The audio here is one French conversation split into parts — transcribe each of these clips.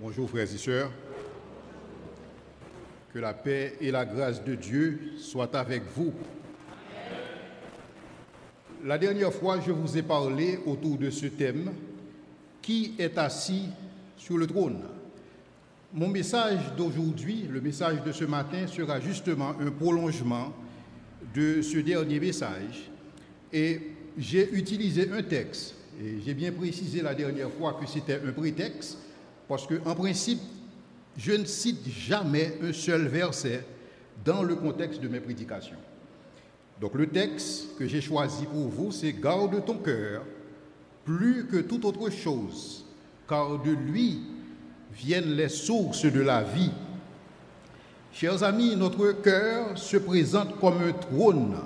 Bonjour frères et sœurs, que la paix et la grâce de Dieu soient avec vous. La dernière fois, je vous ai parlé autour de ce thème, qui est assis sur le trône? Mon message d'aujourd'hui, le message de ce matin, sera justement un prolongement de ce dernier message. Et j'ai utilisé un texte, et j'ai bien précisé la dernière fois que c'était un prétexte, parce qu'en principe, je ne cite jamais un seul verset dans le contexte de mes prédications. Donc le texte que j'ai choisi pour vous, c'est « Garde ton cœur plus que toute autre chose, car de lui viennent les sources de la vie. » Chers amis, notre cœur se présente comme un trône,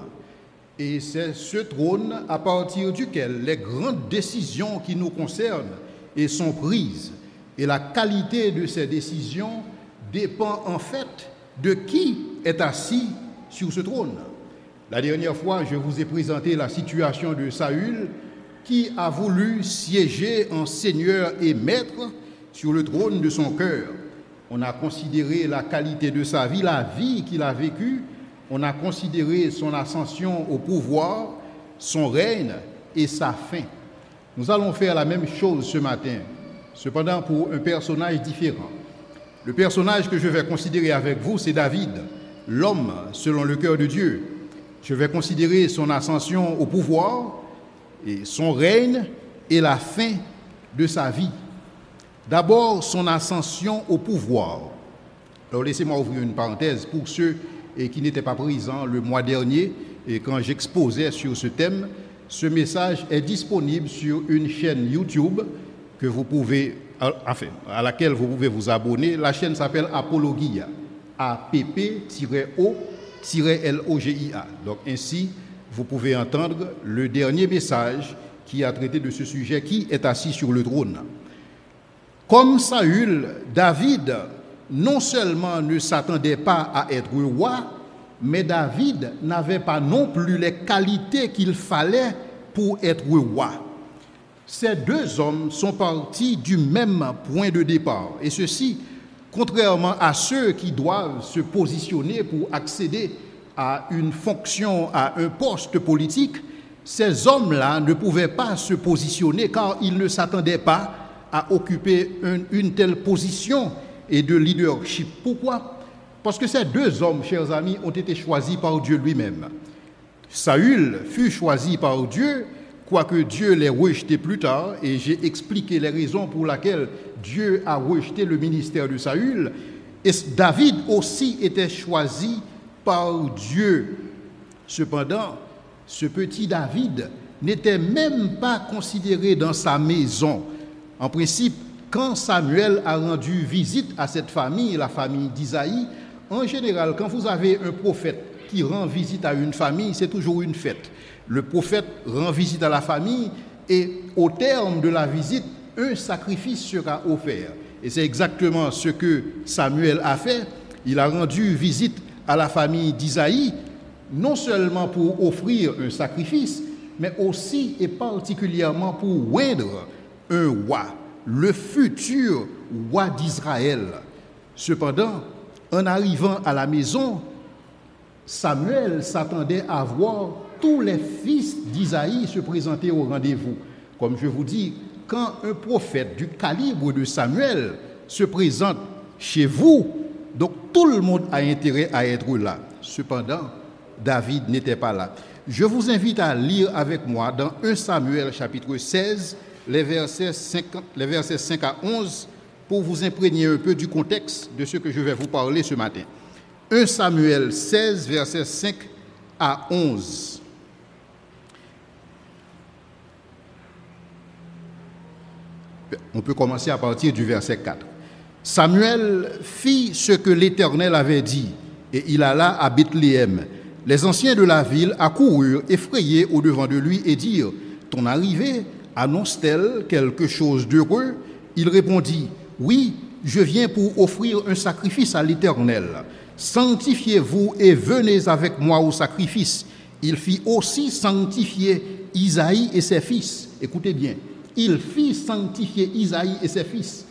et c'est ce trône à partir duquel les grandes décisions qui nous concernent et sont prises. Et la qualité de ces décisions dépend en fait de qui est assis sur ce trône. La dernière fois, je vous ai présenté la situation de Saül qui a voulu siéger en seigneur et maître sur le trône de son cœur. On a considéré la qualité de sa vie, la vie qu'il a vécue. On a considéré son ascension au pouvoir, son règne et sa fin. Nous allons faire la même chose ce matin. Cependant, pour un personnage différent. Le personnage que je vais considérer avec vous, c'est David, l'homme selon le cœur de Dieu. Je vais considérer son ascension au pouvoir, et son règne et la fin de sa vie. D'abord, son ascension au pouvoir. Alors, laissez-moi ouvrir une parenthèse pour ceux qui n'étaient pas présents le mois dernier, et quand j'exposais sur ce thème. Ce message est disponible sur une chaîne YouTube que vous pouvez, à laquelle vous pouvez vous abonner. La chaîne s'appelle Apologia, APP-O-LOGIA. Donc ainsi, vous pouvez entendre le dernier message qui a traité de ce sujet, qui est assis sur le trône. Comme Saül, David non seulement ne s'attendait pas à être roi, mais David n'avait pas non plus les qualités qu'il fallait pour être roi. Ces deux hommes sont partis du même point de départ. Et ceci, contrairement à ceux qui doivent se positionner pour accéder à une fonction, à un poste politique, ces hommes-là ne pouvaient pas se positionner car ils ne s'attendaient pas à occuper une telle position et de leadership. Pourquoi? Parce que ces deux hommes, chers amis, ont été choisis par Dieu lui-même. Saül fut choisi par Dieu, quoique Dieu l'ait rejeté plus tard, et j'ai expliqué les raisons pour lesquelles Dieu a rejeté le ministère de Saül. Et David aussi était choisi par Dieu. Cependant, ce petit David n'était même pas considéré dans sa maison. En principe, quand Samuel a rendu visite à cette famille, la famille d'Isaïe, en général, quand vous avez un prophète qui rend visite à une famille, c'est toujours une fête. Le prophète rend visite à la famille et au terme de la visite, un sacrifice sera offert. Et c'est exactement ce que Samuel a fait. Il a rendu visite à la famille d'Isaïe, non seulement pour offrir un sacrifice, mais aussi et particulièrement pour oindre un roi, le futur roi d'Israël. Cependant, en arrivant à la maison, Samuel s'attendait à voir tous les fils d'Isaïe se présenter au rendez-vous. Comme je vous dis, quand un prophète du calibre de Samuel se présente chez vous, donc tout le monde a intérêt à être là. Cependant, David n'était pas là. Je vous invite à lire avec moi dans 1 Samuel chapitre 16, les versets 5 à 11, pour vous imprégner un peu du contexte de ce que je vais vous parler ce matin. 1 Samuel 16, versets 5 à 11. On peut commencer à partir du verset 4. Samuel fit ce que l'Éternel avait dit, et il alla à Bethléem. Les anciens de la ville accoururent effrayés au-devant de lui et dirent, « Ton arrivée annonce-t-elle quelque chose d'heureux ?» Il répondit, « Oui, je viens pour offrir un sacrifice à l'Éternel. Sanctifiez-vous et venez avec moi au sacrifice. » Il fit aussi sanctifier Isaïe et ses fils. Écoutez bien. Il fit sanctifier Isaïe et ses fils.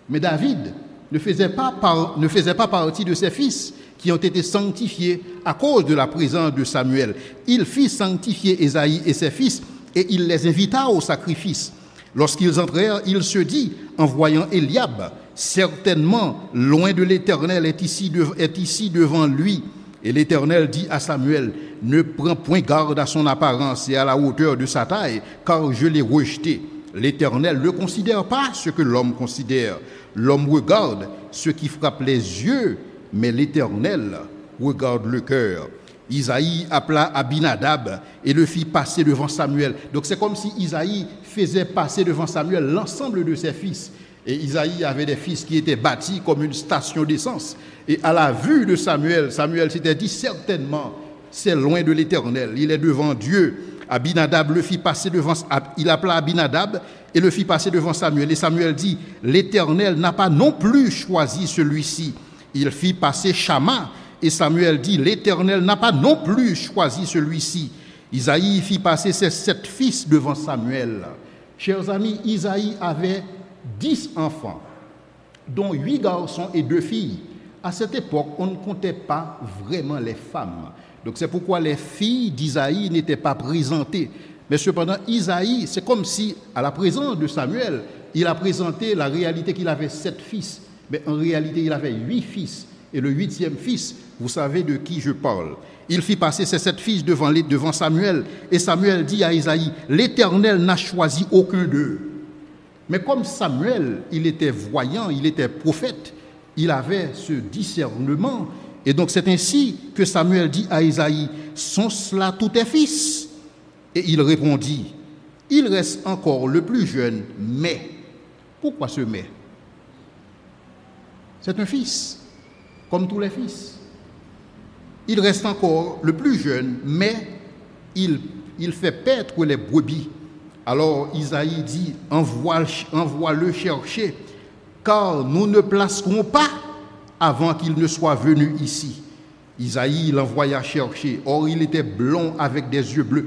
Mais David ne faisait pas partie de ses fils qui ont été sanctifiés à cause de la présence de Samuel. Il fit sanctifier Ésaïe et ses fils et il les invita au sacrifice. Lorsqu'ils entrèrent, il se dit, en voyant Eliab, « Certainement, loin de l'Éternel est ici devant lui. » Et l'Éternel dit à Samuel, « Ne prends point garde à son apparence et à la hauteur de sa taille, car je l'ai rejeté. » L'Éternel ne considère pas ce que l'homme considère. L'homme regarde ce qui frappe les yeux, mais l'Éternel regarde le cœur. Isaïe appela Abinadab et le fit passer devant Samuel. Donc c'est comme si Isaïe faisait passer devant Samuel l'ensemble de ses fils. Et Isaïe avait des fils qui étaient bâtis comme une station d'essence. Et à la vue de Samuel, Samuel s'était dit certainement, c'est loin de l'Éternel, il est devant Dieu. Abinadab le fit passer devant, il appela Abinadab et le fit passer devant Samuel. Et Samuel dit, l'Éternel n'a pas non plus choisi celui-ci. Il fit passer Shama et Samuel dit, l'Éternel n'a pas non plus choisi celui-ci. Isaïe fit passer ses 7 fils devant Samuel. Chers amis, Isaïe avait 10 enfants, dont 8 garçons et 2 filles. À cette époque, on ne comptait pas vraiment les femmes. Donc c'est pourquoi les filles d'Isaïe n'étaient pas présentées. Mais cependant, Isaïe, c'est comme si, à la présence de Samuel, il a présenté la réalité qu'il avait 7 fils. Mais en réalité, il avait 8 fils. Et le 8e fils, vous savez de qui je parle. Il fit passer ses 7 fils devant Samuel. Et Samuel dit à Isaïe, l'Éternel n'a choisi aucun d'eux. Mais comme Samuel, il était voyant, il était prophète, il avait ce discernement. Et donc c'est ainsi que Samuel dit à Isaïe, sont cela tous tes fils? Et il répondit, il reste encore le plus jeune, mais. Pourquoi ce mais? C'est un fils, comme tous les fils. Il reste encore le plus jeune, mais il fait paître les brebis. Alors Isaïe dit, envoie-le chercher, car nous ne placerons pas avant qu'il ne soit venu ici. Isaïe l'envoya chercher. Or, il était blond avec des yeux bleus.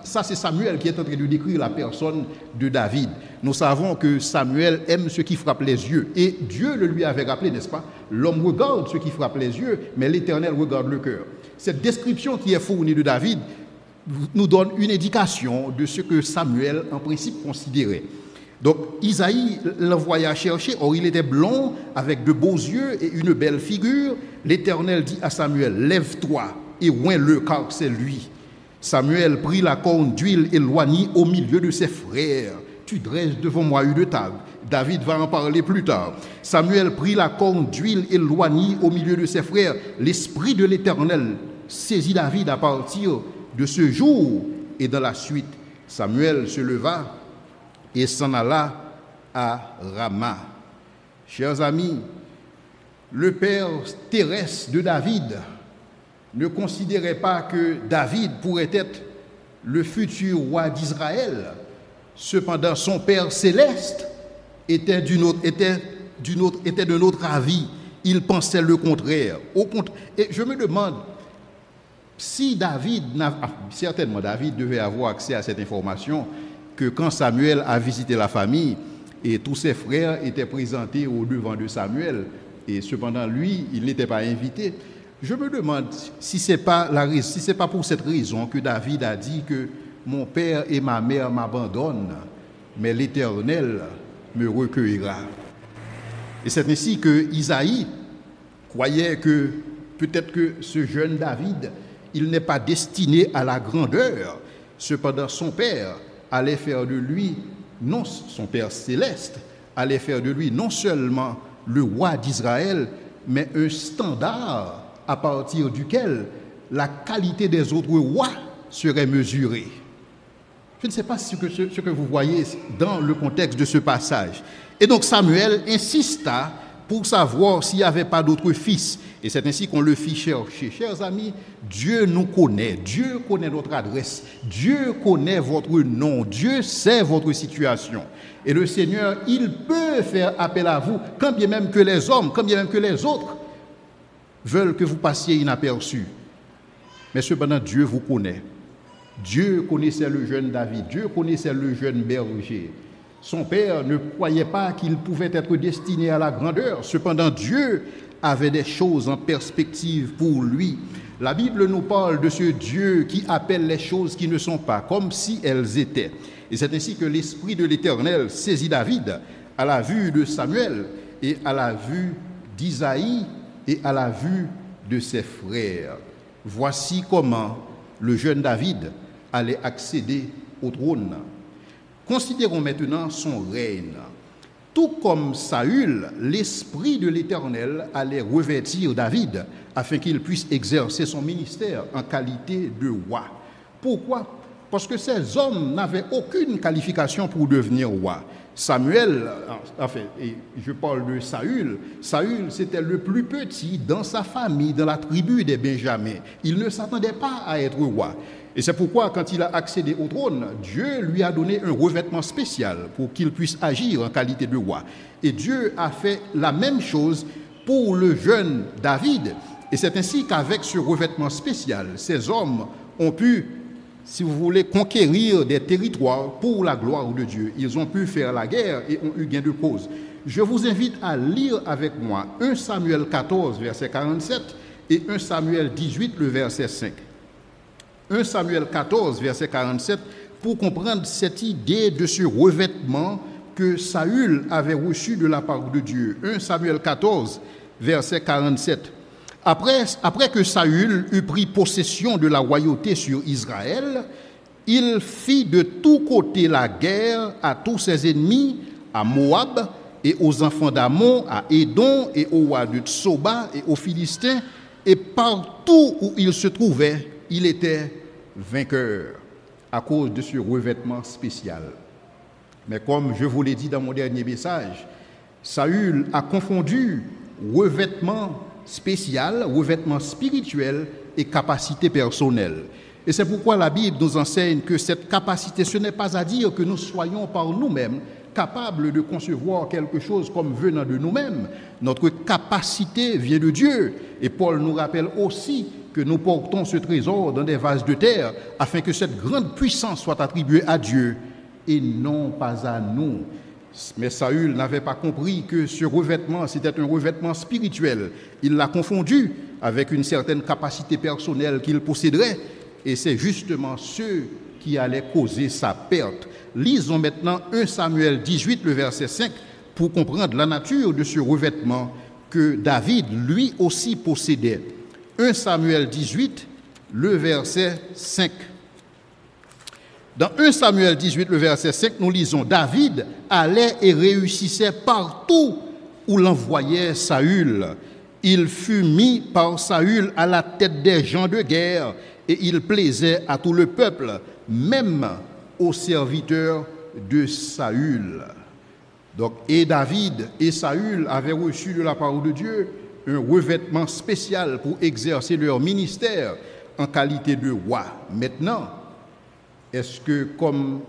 Ça, c'est Samuel qui est en train de décrire la personne de David. Nous savons que Samuel aime ce qui frappe les yeux. Et Dieu le lui avait rappelé, n'est-ce pas? L'homme regarde ce qui frappe les yeux, mais l'Éternel regarde le cœur. Cette description qui est fournie de David nous donne une indication de ce que Samuel, en principe, considérait. Donc, Isaïe l'envoya chercher. Or, il était blond, avec de beaux yeux et une belle figure. L'Éternel dit à Samuel, lève-toi et oins-le, car c'est lui. Samuel prit la corne d'huile et l'oignit au milieu de ses frères. Tu dresses devant moi une table. David va en parler plus tard. Samuel prit la corne d'huile et l'oignit au milieu de ses frères. L'Esprit de l'Éternel saisit David à partir de ce jour. Et dans la suite, Samuel se leva et s'en alla à Rama. Chers amis, le père terrestre de David ne considérait pas que David pourrait être le futur roi d'Israël. Cependant, son père céleste était d'un autre avis. Il pensait le contraire. Et je me demande si certainement David devait avoir accès à cette information, que quand Samuel a visité la famille et tous ses frères étaient présentés au devant de Samuel et cependant lui, il n'était pas invité. Je me demande si c'est pas pour cette raison que David a dit que mon père et ma mère m'abandonnent, mais l'Éternel me recueillera. Et c'est ainsi que Isaïe croyait que peut-être que ce jeune David, il n'est pas destiné à la grandeur. Cependant, son père allait faire de lui, non son Père céleste, allait faire de lui non seulement le roi d'Israël, mais un standard à partir duquel la qualité des autres rois serait mesurée. Je ne sais pas ce que vous voyez dans le contexte de ce passage. Et donc Samuel insista pour savoir s'il n'y avait pas d'autres fils. Et c'est ainsi qu'on le fit chercher. Chers amis, Dieu nous connaît. Dieu connaît notre adresse. Dieu connaît votre nom. Dieu sait votre situation. Et le Seigneur, il peut faire appel à vous, quand bien même que les hommes, quand bien même que les autres veulent que vous passiez inaperçus. Mais cependant, Dieu vous connaît. Dieu connaissait le jeune David. Dieu connaissait le jeune berger. Son père ne croyait pas qu'il pouvait être destiné à la grandeur. Cependant, Dieu avait des choses en perspective pour lui. La Bible nous parle de ce Dieu qui appelle les choses qui ne sont pas comme si elles étaient. Et c'est ainsi que l'Esprit de l'Éternel saisit David à la vue de Samuel et à la vue d'Isaïe et à la vue de ses frères. Voici comment le jeune David allait accéder au trône. Considérons maintenant son règne. Tout comme Saül, l'Esprit de l'Éternel allait revêtir David afin qu'il puisse exercer son ministère en qualité de roi. Pourquoi? Parce que ces hommes n'avaient aucune qualification pour devenir roi. Samuel, enfin, et je parle de Saül, Saül c'était le plus petit dans sa famille, dans la tribu des Benjamins. Il ne s'attendait pas à être roi. Et c'est pourquoi, quand il a accédé au trône, Dieu lui a donné un revêtement spécial pour qu'il puisse agir en qualité de roi. Et Dieu a fait la même chose pour le jeune David. Et c'est ainsi qu'avec ce revêtement spécial, ces hommes ont pu, si vous voulez, conquérir des territoires pour la gloire de Dieu. Ils ont pu faire la guerre et ont eu gain de cause. Je vous invite à lire avec moi 1 Samuel 14, verset 47 et 1 Samuel 18, le verset 5. 1 Samuel 14, verset 47, pour comprendre cette idée de ce revêtement que Saül avait reçu de la part de Dieu. 1 Samuel 14, verset 47. Après que Saül eut pris possession de la royauté sur Israël, il fit de tous côtés la guerre à tous ses ennemis, à Moab et aux enfants d'Ammon, à Édom et au roi de Tsoba et aux Philistins, et partout où il se trouvait, il était vainqueur à cause de ce revêtement spécial. Mais comme je vous l'ai dit dans mon dernier message, Saül a confondu revêtement spécial, revêtement spirituel et capacité personnelle. Et c'est pourquoi la Bible nous enseigne que cette capacité, ce n'est pas à dire que nous soyons par nous-mêmes capables de concevoir quelque chose comme venant de nous-mêmes. Notre capacité vient de Dieu. Et Paul nous rappelle aussi que nous portons ce trésor dans des vases de terre afin que cette grande puissance soit attribuée à Dieu et non pas à nous. Mais Saül n'avait pas compris que ce revêtement, c'était un revêtement spirituel. Il l'a confondu avec une certaine capacité personnelle qu'il posséderait. Et c'est justement ce qui allait causer sa perte. Lisons maintenant 1 Samuel 18, le verset 5, pour comprendre la nature de ce revêtement que David, lui aussi, possédait. 1 Samuel 18, le verset 5. Dans 1 Samuel 18, le verset 5, nous lisons « David allait et réussissait partout où l'envoyait Saül. Il fut mis par Saül à la tête des gens de guerre et il plaisait à tout le peuple, même aux serviteurs de Saül. » Donc, et David et Saül avaient reçu de la part de Dieu un revêtement spécial pour exercer leur ministère en qualité de roi. Maintenant, est-ce que, comme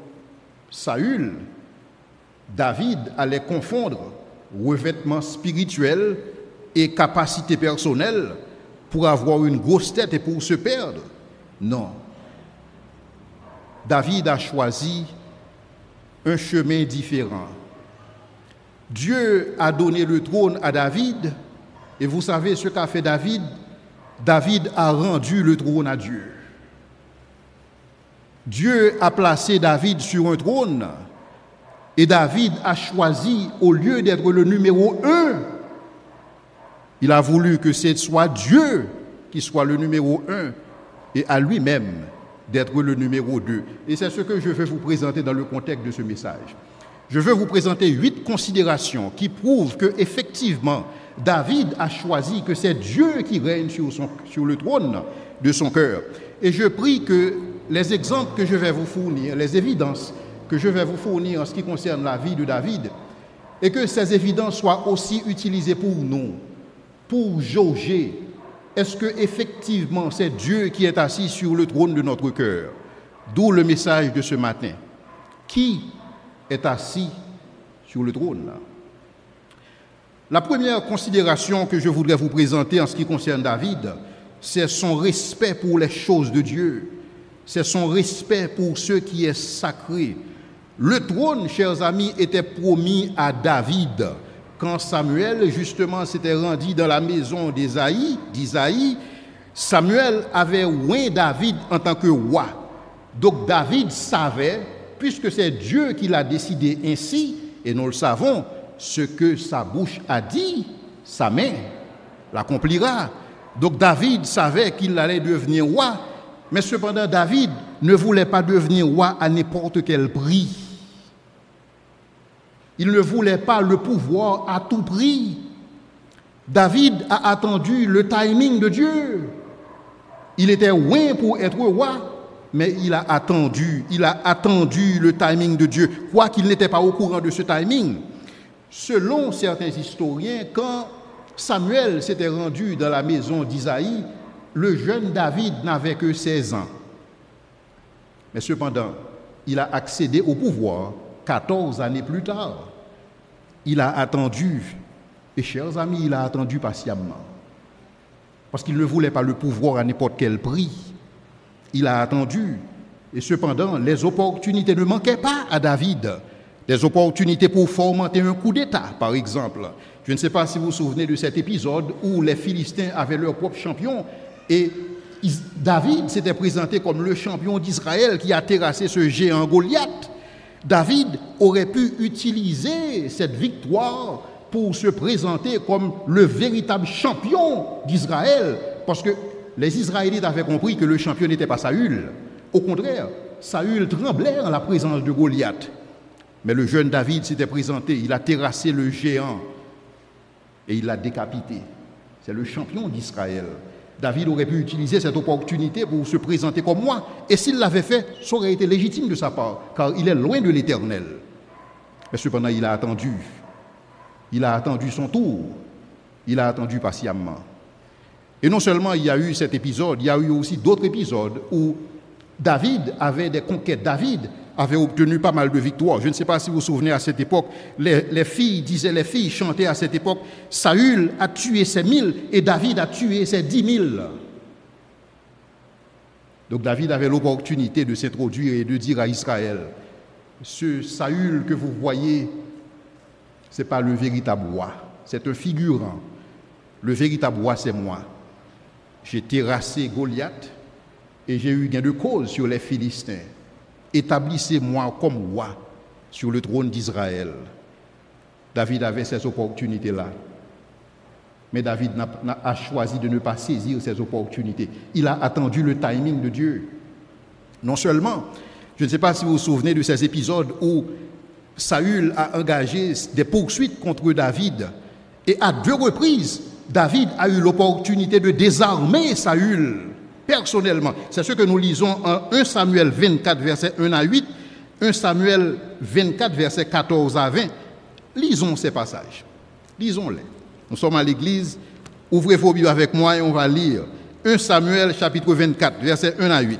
Saül, David allait confondre revêtement spirituel et capacité personnelle pour avoir une grosse tête et pour se perdre? Non. David a choisi un chemin différent. Dieu a donné le trône à David, et vous savez ce qu'a fait David? David a rendu le trône à Dieu. Dieu a placé David sur un trône et David a choisi, au lieu d'être le numéro 1, il a voulu que ce soit Dieu qui soit le numéro 1 et à lui-même d'être le numéro 2. Et c'est ce que je vais vous présenter dans le contexte de ce message. Je veux vous présenter 8 considérations qui prouvent que effectivement David a choisi que c'est Dieu qui règne sur le trône de son cœur. Et je prie que les exemples que je vais vous fournir, les évidences que je vais vous fournir en ce qui concerne la vie de David, et que ces évidences soient aussi utilisées pour nous, pour jauger, est-ce que effectivement c'est Dieu qui est assis sur le trône de notre cœur? D'où le message de ce matin. Qui est assis sur le trône? La première considération que je voudrais vous présenter en ce qui concerne David, c'est son respect pour les choses de Dieu. C'est son respect pour ce qui est sacré. Le trône, chers amis, était promis à David. Quand Samuel, justement, s'était rendu dans la maison d'Isaïe, Samuel avait oint David en tant que roi. Donc David savait, puisque c'est Dieu qui l'a décidé ainsi, et nous le savons, ce que sa bouche a dit, sa main l'accomplira. Donc David savait qu'il allait devenir roi, mais cependant David ne voulait pas devenir roi à n'importe quel prix. Il ne voulait pas le pouvoir à tout prix. David a attendu le timing de Dieu. Il était loin pour être roi, mais il a attendu le timing de Dieu, quoiqu'il n'était pas au courant de ce timing. Selon certains historiens, quand Samuel s'était rendu dans la maison d'Isaïe, le jeune David n'avait que 16 ans. Mais cependant, il a accédé au pouvoir 14 années plus tard. Il a attendu, et chers amis, il a attendu patiemment. Parce qu'il ne voulait pas le pouvoir à n'importe quel prix. Il a attendu. Et cependant, les opportunités ne manquaient pas à David. Des opportunités pour fomenter un coup d'État, par exemple. Je ne sais pas si vous vous souvenez de cet épisode où les Philistins avaient leur propre champion et David s'était présenté comme le champion d'Israël qui a terrassé ce géant Goliath. David aurait pu utiliser cette victoire pour se présenter comme le véritable champion d'Israël, parce que les Israélites avaient compris que le champion n'était pas Saül. Au contraire, Saül tremblait en la présence de Goliath. Mais le jeune David s'était présenté, il a terrassé le géant et il l'a décapité. C'est le champion d'Israël. David aurait pu utiliser cette opportunité pour se présenter comme moi. Et s'il l'avait fait, ça aurait été légitime de sa part, car il est loin de l'Éternel. Mais cependant, il a attendu. Il a attendu son tour. Il a attendu patiemment. Et non seulement il y a eu cet épisode, il y a eu aussi d'autres épisodes où David avait des conquêtes. David avait obtenu pas mal de victoires. Je ne sais pas si vous vous souvenez, à cette époque, les filles chantaient à cette époque, Saül a tué ses 1000 et David a tué ses 10 000. Donc David avait l'opportunité de s'introduire et de dire à Israël, ce Saül que vous voyez, ce n'est pas le véritable roi, c'est un figurant. Le véritable roi, c'est moi. J'ai terrassé Goliath et j'ai eu gain de cause sur les Philistins. Établissez-moi comme roi sur le trône d'Israël. David avait ces opportunités-là. Mais David a choisi de ne pas saisir ces opportunités. Il a attendu le timing de Dieu. Non seulement, je ne sais pas si vous vous souvenez de ces épisodes où Saül a engagé des poursuites contre David. Et à 2 reprises, David a eu l'opportunité de désarmer Saül. Personnellement, c'est ce que nous lisons en 1 Samuel 24, versets 1 à 8, 1 Samuel 24, versets 14 à 20. Lisons ces passages. Lisons-les. Nous sommes à l'église. Ouvrez vos Bibles avec moi et on va lire 1 Samuel chapitre 24, versets 1 à 8.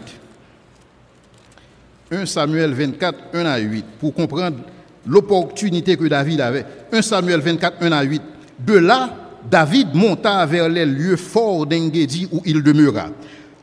1 Samuel 24, 1 à 8, pour comprendre l'opportunité que David avait. 1 Samuel 24, 1 à 8. De là, David monta vers les lieux forts d'Engedi où il demeura.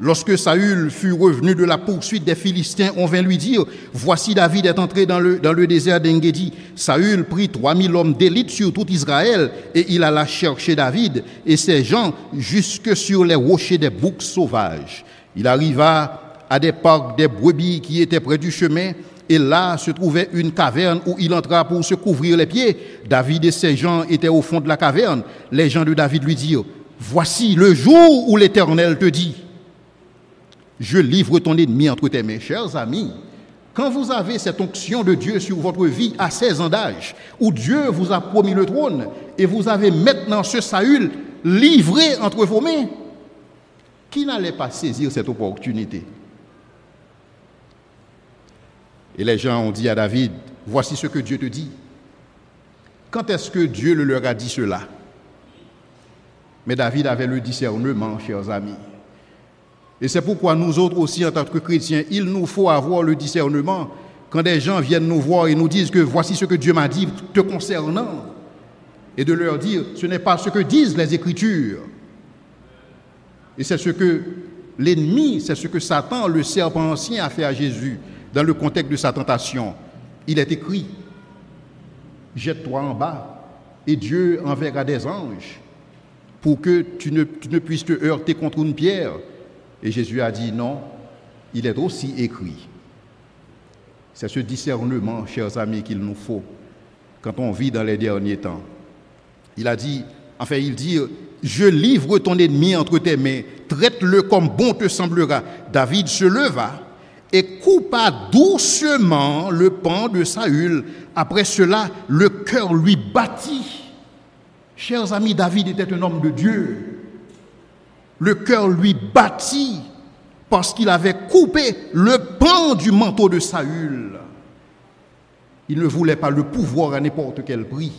Lorsque Saül fut revenu de la poursuite des Philistins, on vint lui dire, voici David est entré dans le désert d'Engedi. Saül prit 3000 hommes d'élite sur tout Israël et il alla chercher David et ses gens jusque sur les rochers des boucs sauvages. Il arriva à des parcs des brebis qui étaient près du chemin et là se trouvait une caverne où il entra pour se couvrir les pieds. David et ses gens étaient au fond de la caverne. Les gens de David lui dirent, voici le jour où l'Éternel te dit, je livre ton ennemi entre tes mains. Chers amis, quand vous avez cette onction de Dieu sur votre vie à 16 ans d'âge, où Dieu vous a promis le trône, et vous avez maintenant ce Saül livré entre vos mains, qui n'allait pas saisir cette opportunité? Et les gens ont dit à David, voici ce que Dieu te dit. Quand est-ce que Dieu leur a dit cela? Mais David avait le discernement, chers amis. Et c'est pourquoi nous autres aussi, en tant que chrétiens, il nous faut avoir le discernement. Quand des gens viennent nous voir et nous disent que voici ce que Dieu m'a dit te concernant, et de leur dire, ce n'est pas ce que disent les Écritures. Et c'est ce que l'ennemi, c'est ce que Satan, le serpent ancien, a fait à Jésus dans le contexte de sa tentation. Il est écrit, jette-toi en bas, et Dieu enverra des anges pour que tu ne puisses te heurter contre une pierre. Et Jésus a dit non, il est aussi écrit. C'est ce discernement, chers amis, qu'il nous faut quand on vit dans les derniers temps. Il dit, je livre ton ennemi entre tes mains, traite-le comme bon te semblera. David se leva et coupa doucement le pan de Saül. Après cela, le cœur lui battit. Chers amis, David était un homme de Dieu. Le cœur lui battit parce qu'il avait coupé le pan du manteau de Saül. Il ne voulait pas le pouvoir à n'importe quel prix.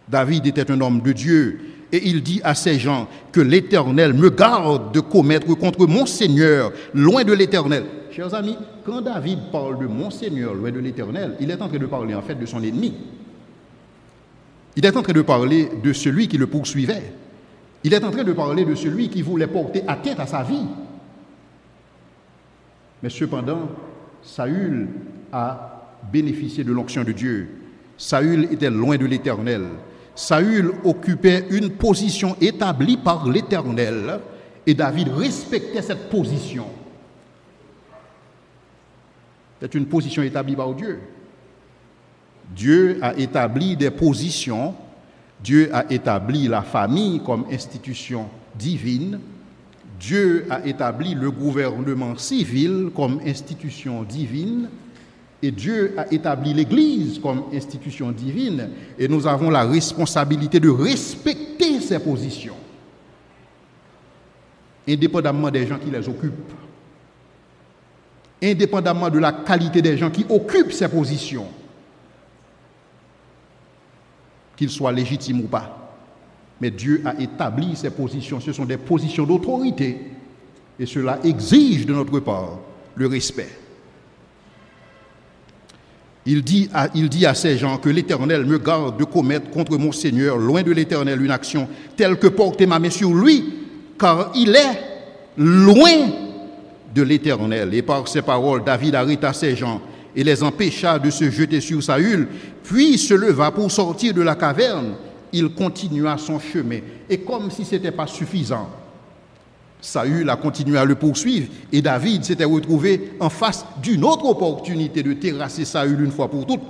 David était un homme de Dieu et il dit à ses gens que l'Éternel me garde de commettre contre mon Seigneur loin de l'Éternel. Chers amis, quand David parle de mon Seigneur loin de l'Éternel, il est en train de parler en fait de son ennemi. Il est en train de parler de celui qui le poursuivait. Il est en train de parler de celui qui voulait porter atteinte à sa vie. Mais cependant, Saül a bénéficié de l'onction de Dieu. Saül était loin de l'Éternel. Saül occupait une position établie par l'Éternel et David respectait cette position. C'est une position établie par Dieu. Dieu a établi des positions. Dieu a établi la famille comme institution divine. Dieu a établi le gouvernement civil comme institution divine. Et Dieu a établi l'Église comme institution divine. Et nous avons la responsabilité de respecter ces positions, indépendamment des gens qui les occupent, indépendamment de la qualité des gens qui occupent ces positions, qu'ils soient légitimes ou pas. Mais Dieu a établi ces positions. Ce sont des positions d'autorité. Et cela exige de notre part le respect. Il dit à ces gens que l'Éternel me garde de commettre contre mon Seigneur, loin de l'Éternel, une action telle que porter ma main sur lui, car il est loin de l'Éternel. Et par ces paroles, David arrêta ces gens et les empêcha de se jeter sur Saül, puis se leva pour sortir de la caverne. Il continua son chemin. Et comme si ce n'était pas suffisant, Saül a continué à le poursuivre et David s'était retrouvé en face d'une autre opportunité de terrasser Saül une fois pour toutes.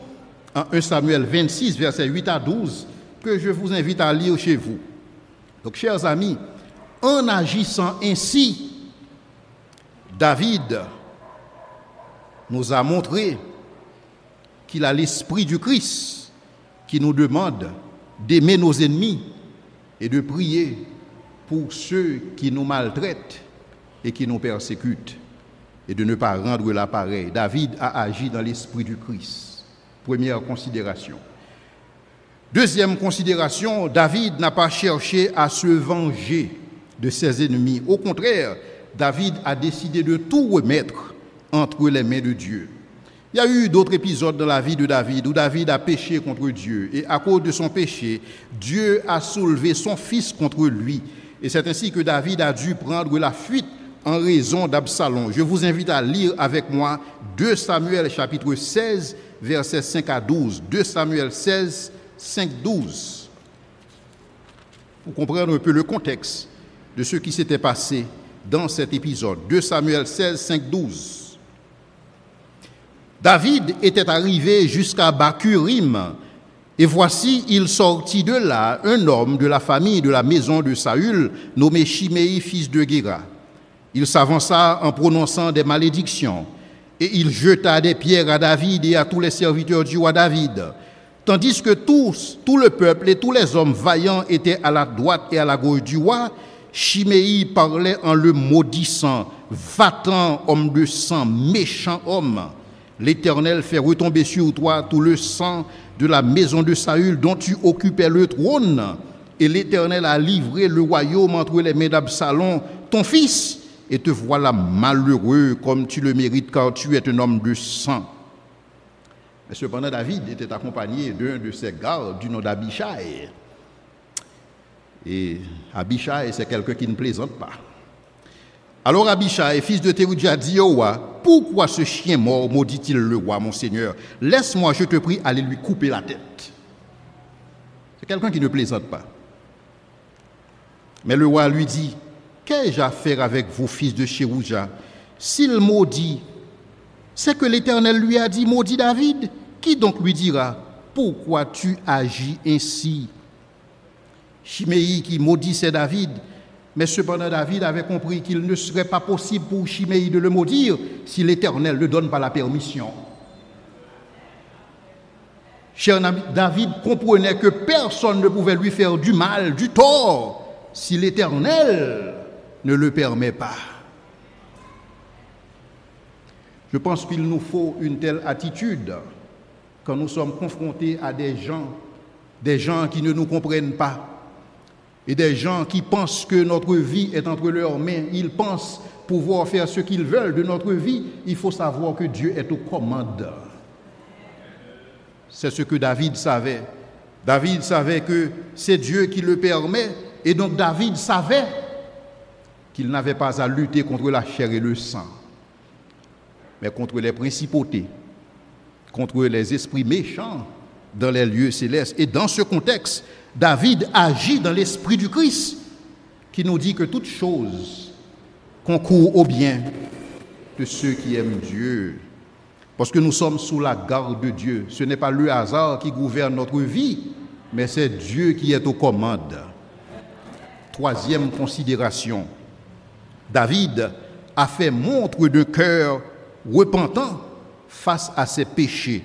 En 1 Samuel 26, versets 8 à 12, que je vous invite à lire chez vous. Donc, chers amis, en agissant ainsi, David nous a montré qu'il a l'esprit du Christ qui nous demande d'aimer nos ennemis et de prier pour ceux qui nous maltraitent et qui nous persécutent et de ne pas rendre l'appareil. David a agi dans l'esprit du Christ. Première considération. Deuxième considération, David n'a pas cherché à se venger de ses ennemis. Au contraire, David a décidé de tout remettre entre les mains de Dieu. Il y a eu d'autres épisodes dans la vie de David où David a péché contre Dieu. Et à cause de son péché, Dieu a soulevé son fils contre lui. Et c'est ainsi que David a dû prendre la fuite en raison d'Absalom. Je vous invite à lire avec moi 2 Samuel chapitre 16, versets 5 à 12. 2 Samuel 16, 5, 12. Pour comprendre un peu le contexte de ce qui s'était passé dans cet épisode. 2 Samuel 16, 5, 12. David était arrivé jusqu'à Bakurim, et voici, il sortit de là un homme de la famille de la maison de Saül, nommé Shimei, fils de Guéra. Il s'avança en prononçant des malédictions, et il jeta des pierres à David et à tous les serviteurs du roi David. Tandis que tout le peuple et tous les hommes vaillants étaient à la droite et à la gauche du roi, Shimei parlait en le maudissant. « Va-t'en, homme de sang, méchant homme ! L'Éternel fait retomber sur toi tout le sang de la maison de Saül dont tu occupais le trône. Et l'Éternel a livré le royaume entre les mains d'Absalom, ton fils, et te voilà malheureux comme tu le mérites car tu es un homme de sang. » Mais cependant, David était accompagné d'un de ses gardes du nom d'Abishai. Et Abishai, c'est quelqu'un qui ne plaisante pas. Alors Abishai, fils de Théroudia, dit au roi, pourquoi ce chien mort maudit-il le roi, mon Seigneur? Laisse-moi, je te prie, aller lui couper la tête. C'est quelqu'un qui ne plaisante pas. Mais le roi lui dit, qu'ai-je à faire avec vos fils de Théroudia? S'il maudit, c'est que l'Éternel lui a dit, maudit David. Qui donc lui dira, pourquoi tu agis ainsi? Chiméi qui maudissait David, mais cependant David avait compris qu'il ne serait pas possible pour Chiméi de le maudire si l'Éternel ne donne pas la permission. Cher David comprenait que personne ne pouvait lui faire du mal, du tort, si l'Éternel ne le permet pas. Je pense qu'il nous faut une telle attitude quand nous sommes confrontés à des gens qui ne nous comprennent pas, et des gens qui pensent que notre vie est entre leurs mains. Ils pensent pouvoir faire ce qu'ils veulent de notre vie. Il faut savoir que Dieu est aux commandes. C'est ce que David savait. David savait que c'est Dieu qui le permet, et donc David savait qu'il n'avait pas à lutter contre la chair et le sang, mais contre les principautés, contre les esprits méchants dans les lieux célestes. Et dans ce contexte, David agit dans l'esprit du Christ, qui nous dit que toute chose concourt au bien de ceux qui aiment Dieu. Parce que nous sommes sous la garde de Dieu. Ce n'est pas le hasard qui gouverne notre vie, mais c'est Dieu qui est aux commandes. Troisième considération, David a fait montre de cœur repentant face à ses péchés.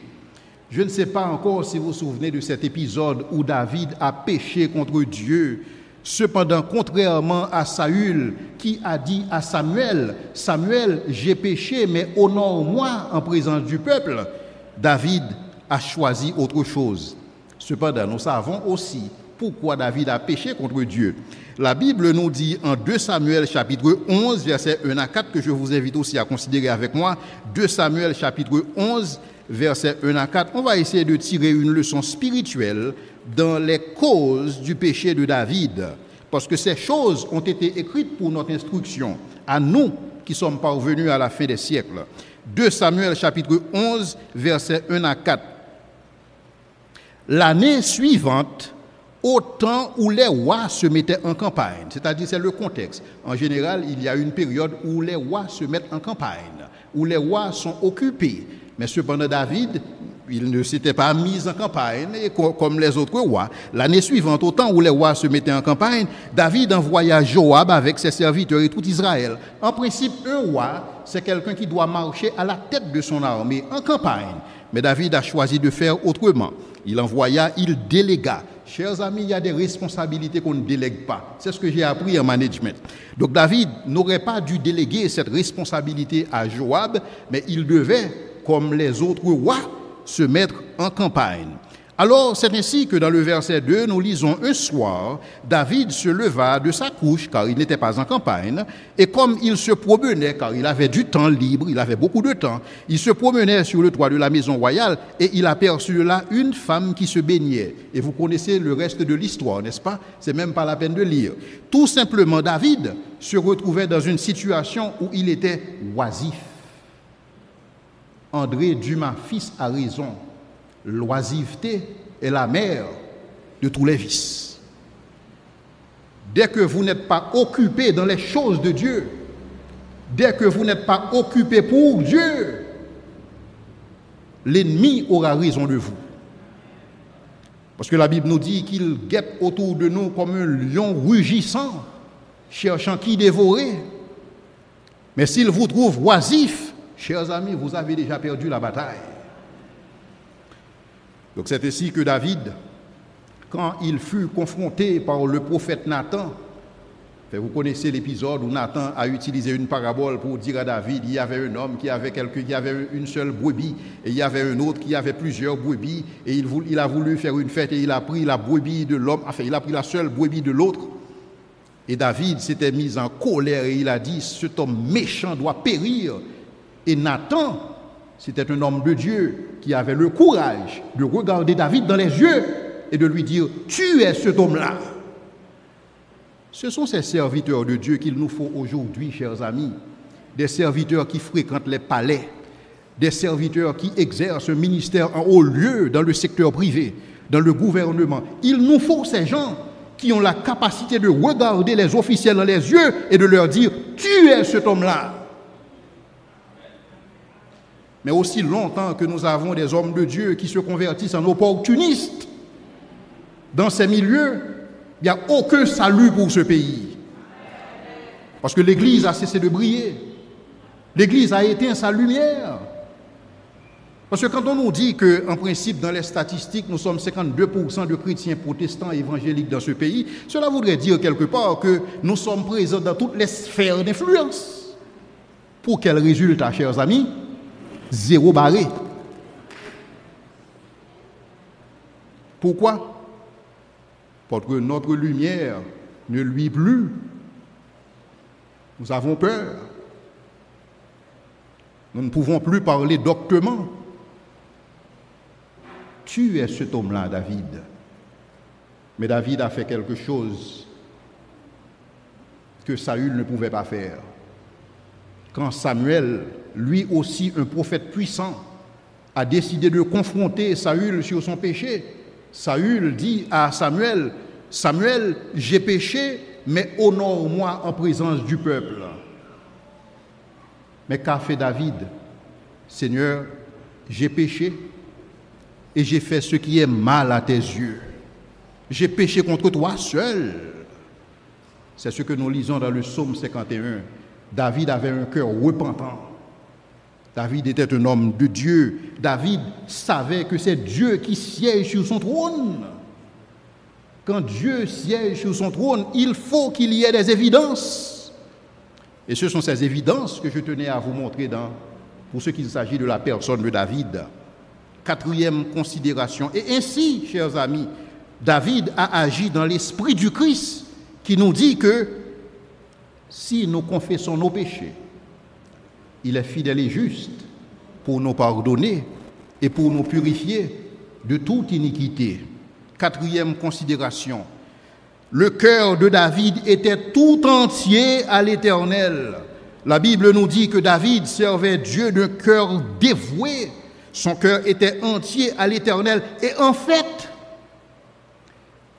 Je ne sais pas encore si vous vous souvenez de cet épisode où David a péché contre Dieu. Cependant, contrairement à Saül qui a dit à Samuel, « Samuel, j'ai péché, mais honore-moi en présence du peuple », David a choisi autre chose. Cependant, nous savons aussi pourquoi David a péché contre Dieu. La Bible nous dit en 2 Samuel chapitre 11, versets 1 à 4, que je vous invite aussi à considérer avec moi, 2 Samuel chapitre 11, versets 1 à 4, on va essayer de tirer une leçon spirituelle dans les causes du péché de David, parce que ces choses ont été écrites pour notre instruction, à nous qui sommes parvenus à la fin des siècles. 2 Samuel chapitre 11, versets 1 à 4. L'année suivante, au temps où les rois se mettaient en campagne, c'est-à-dire c'est le contexte. En général, il y a une période où les rois se mettent en campagne, où les rois sont occupés. Mais cependant, David, il ne s'était pas mis en campagne comme les autres rois. L'année suivante, au temps où les rois se mettaient en campagne, David envoya Joab avec ses serviteurs et tout Israël. En principe, un roi, c'est quelqu'un qui doit marcher à la tête de son armée en campagne. Mais David a choisi de faire autrement. Il délégua. Chers amis, il y a des responsabilités qu'on ne délègue pas. C'est ce que j'ai appris en management. Donc David n'aurait pas dû déléguer cette responsabilité à Joab, mais il devait, comme les autres rois, se mettre en campagne. Alors, c'est ainsi que dans le verset 2, nous lisons « Un soir, David se leva de sa couche, car il n'était pas en campagne, et comme il se promenait, car il avait du temps libre, il avait beaucoup de temps, il se promenait sur le toit de la maison royale, et il aperçut là une femme qui se baignait. » Et vous connaissez le reste de l'histoire, n'est-ce pas? C'est même pas la peine de lire. Tout simplement, David se retrouvait dans une situation où il était oisif. André Dumas, fils, a raison. L'oisiveté est la mère de tous les vices. Dès que vous n'êtes pas occupé dans les choses de Dieu, dès que vous n'êtes pas occupé pour Dieu, l'ennemi aura raison de vous. Parce que la Bible nous dit qu'il guette autour de nous comme un lion rugissant, cherchant qui dévorer. Mais s'il vous trouve oisif, chers amis, vous avez déjà perdu la bataille. Donc c'est ainsi que David, quand il fut confronté par le prophète Nathan, vous connaissez l'épisode où Nathan a utilisé une parabole pour dire à David, il y avait un homme qui avait une seule brebis, et il y avait un autre qui avait plusieurs brebis, et il a voulu faire une fête, et il a pris la brebis de l'homme, il a pris la seule brebis de l'autre. Et David s'était mis en colère, et il a dit, cet homme méchant doit périr. Et Nathan, c'était un homme de Dieu qui avait le courage de regarder David dans les yeux et de lui dire, tu es cet homme-là. Ce sont ces serviteurs de Dieu qu'il nous faut aujourd'hui, chers amis. Des serviteurs qui fréquentent les palais, des serviteurs qui exercent un ministère en haut lieu dans le secteur privé, dans le gouvernement. Il nous faut ces gens qui ont la capacité de regarder les officiels dans les yeux et de leur dire « Tu es cet homme-là ». Mais aussi longtemps que nous avons des hommes de Dieu qui se convertissent en opportunistes, dans ces milieux, il n'y a aucun salut pour ce pays. Parce que l'Église a cessé de briller. L'Église a éteint sa lumière. Parce que quand on nous dit qu'en principe, dans les statistiques, nous sommes 52% de chrétiens protestants évangéliques dans ce pays, cela voudrait dire quelque part que nous sommes présents dans toutes les sphères d'influence. Pour quel résultat, chers amis? Zéro barré. Pourquoi? Parce que notre lumière ne luit plus. Nous avons peur. Nous ne pouvons plus parler doctement. Tu es cet homme-là, David. Mais David a fait quelque chose que Saül ne pouvait pas faire. Quand Samuel, lui aussi un prophète puissant, a décidé de confronter Saül sur son péché, Saül dit à Samuel, « Samuel, j'ai péché, mais honore-moi en présence du peuple. » Mais qu'a fait David? « Seigneur, j'ai péché et j'ai fait ce qui est mal à tes yeux. J'ai péché contre toi seul. » C'est ce que nous lisons dans le psaume 51. David avait un cœur repentant. David était un homme de Dieu. David savait que c'est Dieu qui siège sur son trône. Quand Dieu siège sur son trône, il faut qu'il y ait des évidences. Et ce sont ces évidences que je tenais à vous montrer pour ce qu'il s'agit de la personne de David. Quatrième considération. Et ainsi, chers amis, David a agi dans l'esprit du Christ qui nous dit que si nous confessons nos péchés, il est fidèle et juste pour nous pardonner et pour nous purifier de toute iniquité. Quatrième considération. Le cœur de David était tout entier à l'Éternel. La Bible nous dit que David servait Dieu d'un cœur dévoué. Son cœur était entier à l'Éternel. Et en fait,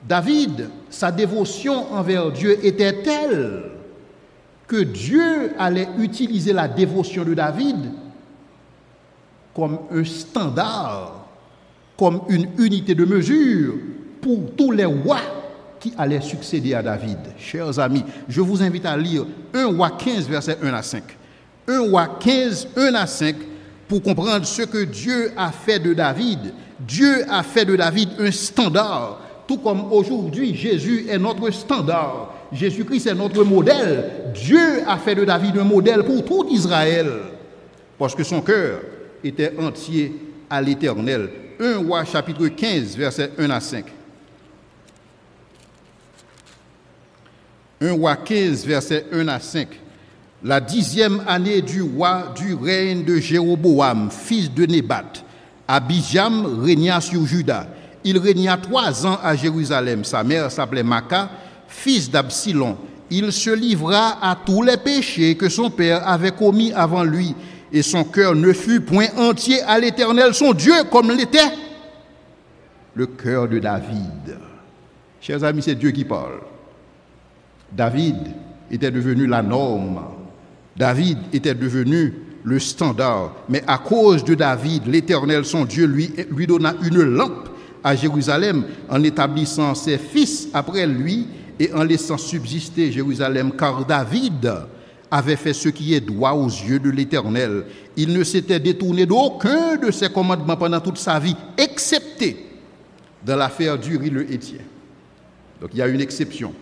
David, sa dévotion envers Dieu était telle que Dieu allait utiliser la dévotion de David comme un standard, comme une unité de mesure pour tous les rois qui allaient succéder à David. Chers amis, je vous invite à lire 1 Roi 15, versets 1 à 5. 1 Roi 15, 1 à 5, pour comprendre ce que Dieu a fait de David. Dieu a fait de David un standard, tout comme aujourd'hui Jésus est notre standard. Jésus-Christ est notre modèle. Dieu a fait de David un modèle pour tout Israël, parce que son cœur était entier à l'Éternel. 1 Roi chapitre 15, versets 1 à 5. 1 Roi 15, versets 1 à 5. La 10e année du roi du règne de Jéroboam, fils de Nébat, Abijam régna sur Juda. Il régna 3 ans à Jérusalem. Sa mère s'appelait Maca, fils d'Absalom. Il se livra à tous les péchés que son père avait commis avant lui, et son cœur ne fut point entier à l'Éternel, son Dieu, comme l'était le cœur de David. Chers amis, c'est Dieu qui parle. David était devenu la norme. David était devenu le standard. Mais à cause de David, l'Éternel, son Dieu, lui donna une lampe à Jérusalem en établissant ses fils après lui et en laissant subsister Jérusalem, car David avait fait ce qui est droit aux yeux de l'Éternel. Il ne s'était détourné d'aucun de ses commandements pendant toute sa vie, excepté dans l'affaire d'Uri le Héthien. Donc il y a une exception.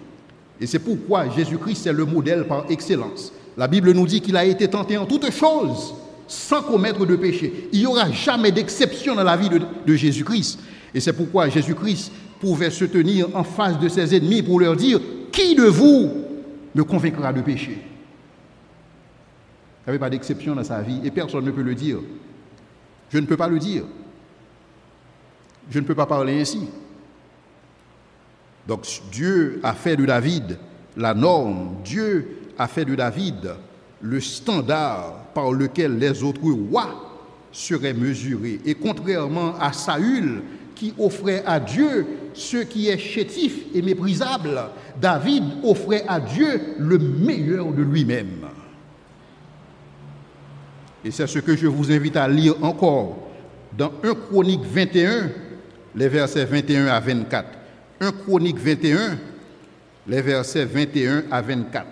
Et c'est pourquoi Jésus-Christ est le modèle par excellence. La Bible nous dit qu'il a été tenté en toutes choses sans commettre de péché. Il n'y aura jamais d'exception dans la vie de Jésus-Christ. Et c'est pourquoi Jésus-Christ pouvait se tenir en face de ses ennemis pour leur dire « Qui de vous me convaincra de péché ?» Il n'y avait pas d'exception dans sa vie et personne ne peut le dire. Je ne peux pas le dire. Je ne peux pas parler ainsi. Donc Dieu a fait de David la norme. Dieu a fait de David le standard par lequel les autres rois seraient mesurés. Et contrairement à Saül, qui offrait à Dieu ce qui est chétif et méprisable, David offrait à Dieu le meilleur de lui-même. Et c'est ce que je vous invite à lire encore dans 1 Chronique 21, les versets 21 à 24. 1 Chronique 21, les versets 21 à 24.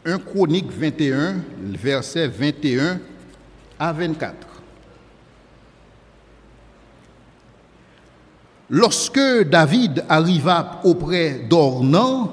« 1 Chronique 21, versets 21 à 24. Lorsque David arriva auprès d'Ornan,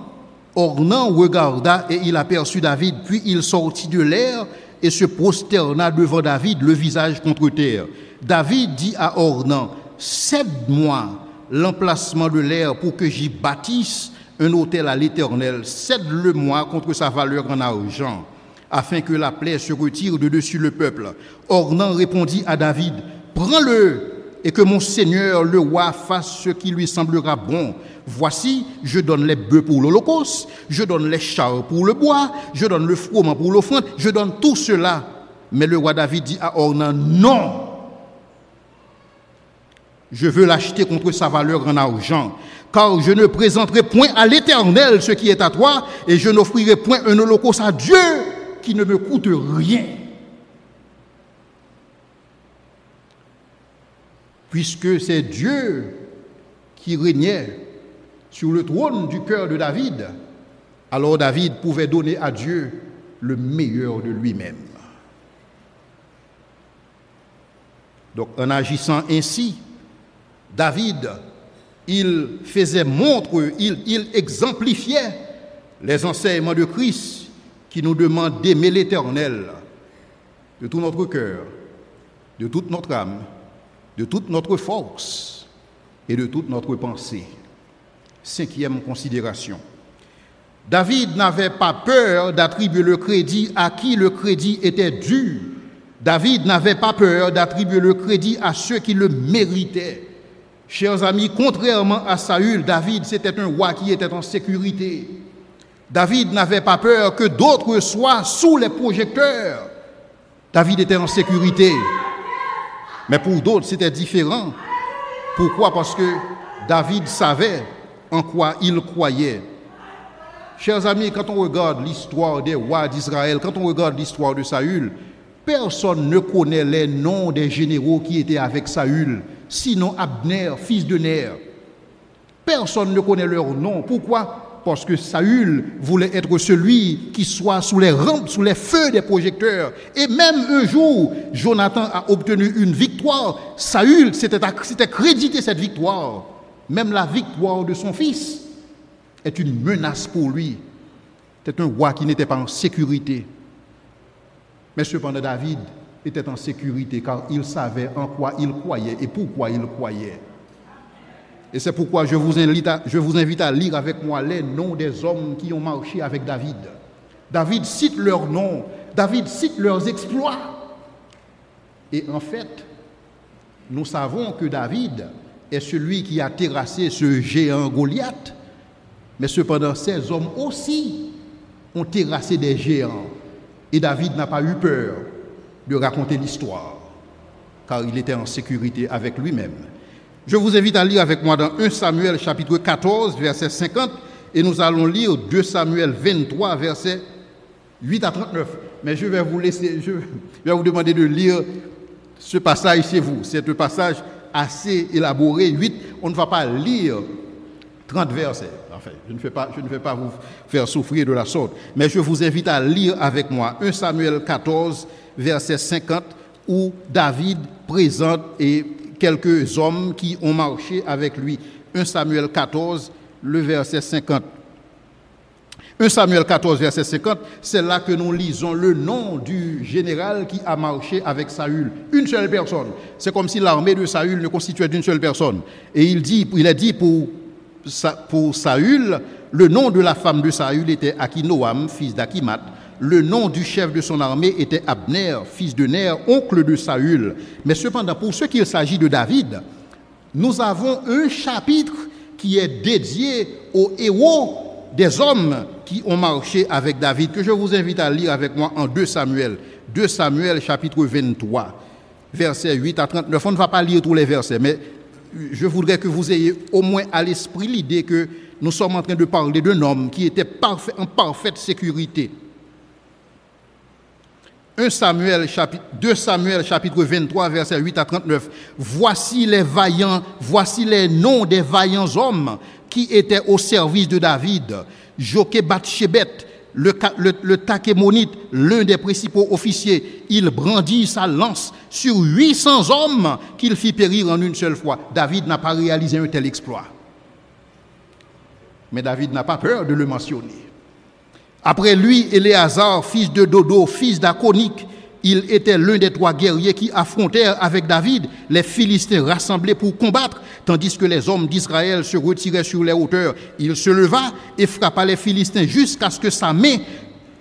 Ornan regarda et il aperçut David, puis il sortit de l'air et se prosterna devant David, le visage contre terre. David dit à Ornan, « Cède-moi l'emplacement de l'air pour que j'y bâtisse un autel à l'Éternel, cède-le-moi contre sa valeur en argent, afin que la plaie se retire de dessus le peuple. » Ornan répondit à David, « Prends-le, et que mon Seigneur le roi fasse ce qui lui semblera bon. Voici, je donne les bœufs pour l'holocauste, je donne les chars pour le bois, je donne le froment pour l'offrande, je donne tout cela. » Mais le roi David dit à Ornan, « Non, je veux l'acheter contre sa valeur en argent, car je ne présenterai point à l'Éternel ce qui est à toi, et je n'offrirai point un holocauste à Dieu qui ne me coûte rien. » Puisque c'est Dieu qui régnait sur le trône du cœur de David, alors David pouvait donner à Dieu le meilleur de lui-même. Donc en agissant ainsi, David, il faisait montre, il exemplifiait les enseignements de Christ qui nous demandent d'aimer l'Éternel de tout notre cœur, de toute notre âme, de toute notre force et de toute notre pensée. 5e considération. David n'avait pas peur d'attribuer le crédit à qui le crédit était dû. David n'avait pas peur d'attribuer le crédit à ceux qui le méritaient. Chers amis, contrairement à Saül, David, c'était un roi qui était en sécurité. David n'avait pas peur que d'autres soient sous les projecteurs. David était en sécurité. Mais pour d'autres, c'était différent. Pourquoi? Parce que David savait en quoi il croyait. Chers amis, quand on regarde l'histoire des rois d'Israël, quand on regarde l'histoire de Saül, personne ne connaît les noms des généraux qui étaient avec Saül, sinon Abner, fils de Ner. Personne ne connaît leur nom. Pourquoi? Parce que Saül voulait être celui qui soit sous les rampes, sous les feux des projecteurs. Et même un jour, Jonathan a obtenu une victoire. Saül s'était crédité cette victoire. Même la victoire de son fils est une menace pour lui. C'est un roi qui n'était pas en sécurité. Mais cependant, David était en sécurité car il savait en quoi il croyait et pourquoi il croyait. Et c'est pourquoi je vous invite à lire avec moi les noms des hommes qui ont marché avec David. David cite leurs noms, David cite leurs exploits. Et en fait, nous savons que David est celui qui a terrassé ce géant Goliath. Mais cependant, ces hommes aussi ont terrassé des géants. Et David n'a pas eu peur de raconter l'histoire, car il était en sécurité avec lui-même. Je vous invite à lire avec moi dans 1 Samuel chapitre 14, verset 50, et nous allons lire 2 Samuel 23, versets 8 à 39. Mais je vais vous demander de lire ce passage chez vous. C'est un passage assez élaboré. 8, on ne va pas lire 30 versets. Enfin, je ne vais pas vous faire souffrir de la sorte. Mais je vous invite à lire avec moi 1 Samuel 14, verset 50, où David présente quelques hommes qui ont marché avec lui. 1 Samuel 14, le verset 50. 1 Samuel 14, verset 50, c'est là que nous lisons le nom du général qui a marché avec Saül. Une seule personne. C'est comme si l'armée de Saül ne constituait d'une seule personne. Et il a dit pour Saül, le nom de la femme de Saül était Akinoam, fils d'Akimat. Le nom du chef de son armée était Abner, fils de Ner, oncle de Saül. Mais cependant, pour ce qu'il s'agit de David, nous avons un chapitre qui est dédié aux héros des hommes qui ont marché avec David, que je vous invite à lire avec moi en 2 Samuel. 2 Samuel chapitre 23, versets 8 à 39. On ne va pas lire tous les versets, mais je voudrais que vous ayez au moins à l'esprit l'idée que nous sommes en train de parler d'un homme qui était en parfaite sécurité. 2 Samuel chapitre 23, versets 8 à 39. Voici les noms des vaillants hommes qui étaient au service de David. Joké-Bathshébet, le Takémonite, l'un des principaux officiers, il brandit sa lance sur 800 hommes qu'il fit périr en une seule fois. David n'a pas réalisé un tel exploit. Mais David n'a pas peur de le mentionner. Après lui, Éléazar, fils de Dodo, fils d'Akonik, il était l'un des 3 guerriers qui affrontèrent avec David les Philistins rassemblés pour combattre, tandis que les hommes d'Israël se retiraient sur les hauteurs. Il se leva et frappa les Philistins jusqu'à ce que sa main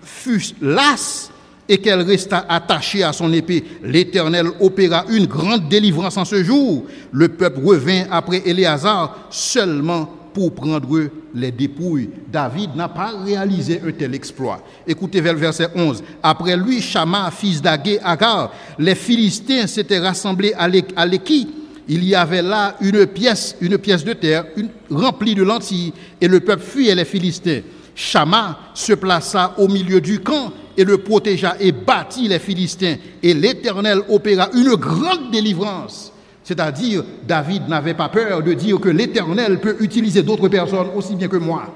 fût lasse et qu'elle restât attachée à son épée. L'Éternel opéra une grande délivrance en ce jour. Le peuple revint après Éléazar seulement pour prendre les dépouilles. David n'a pas réalisé un tel exploit. Écoutez vers le verset 11. Après lui, Shama, fils d'Agé, Agar, les Philistins s'étaient rassemblés à Léki. Il y avait là une pièce de terre remplie de lentilles, et le peuple fuyait les Philistins. Shama se plaça au milieu du camp et le protégea et battit les Philistins. Et l'Éternel opéra une grande délivrance. C'est-à-dire, David n'avait pas peur de dire que l'Éternel peut utiliser d'autres personnes aussi bien que moi.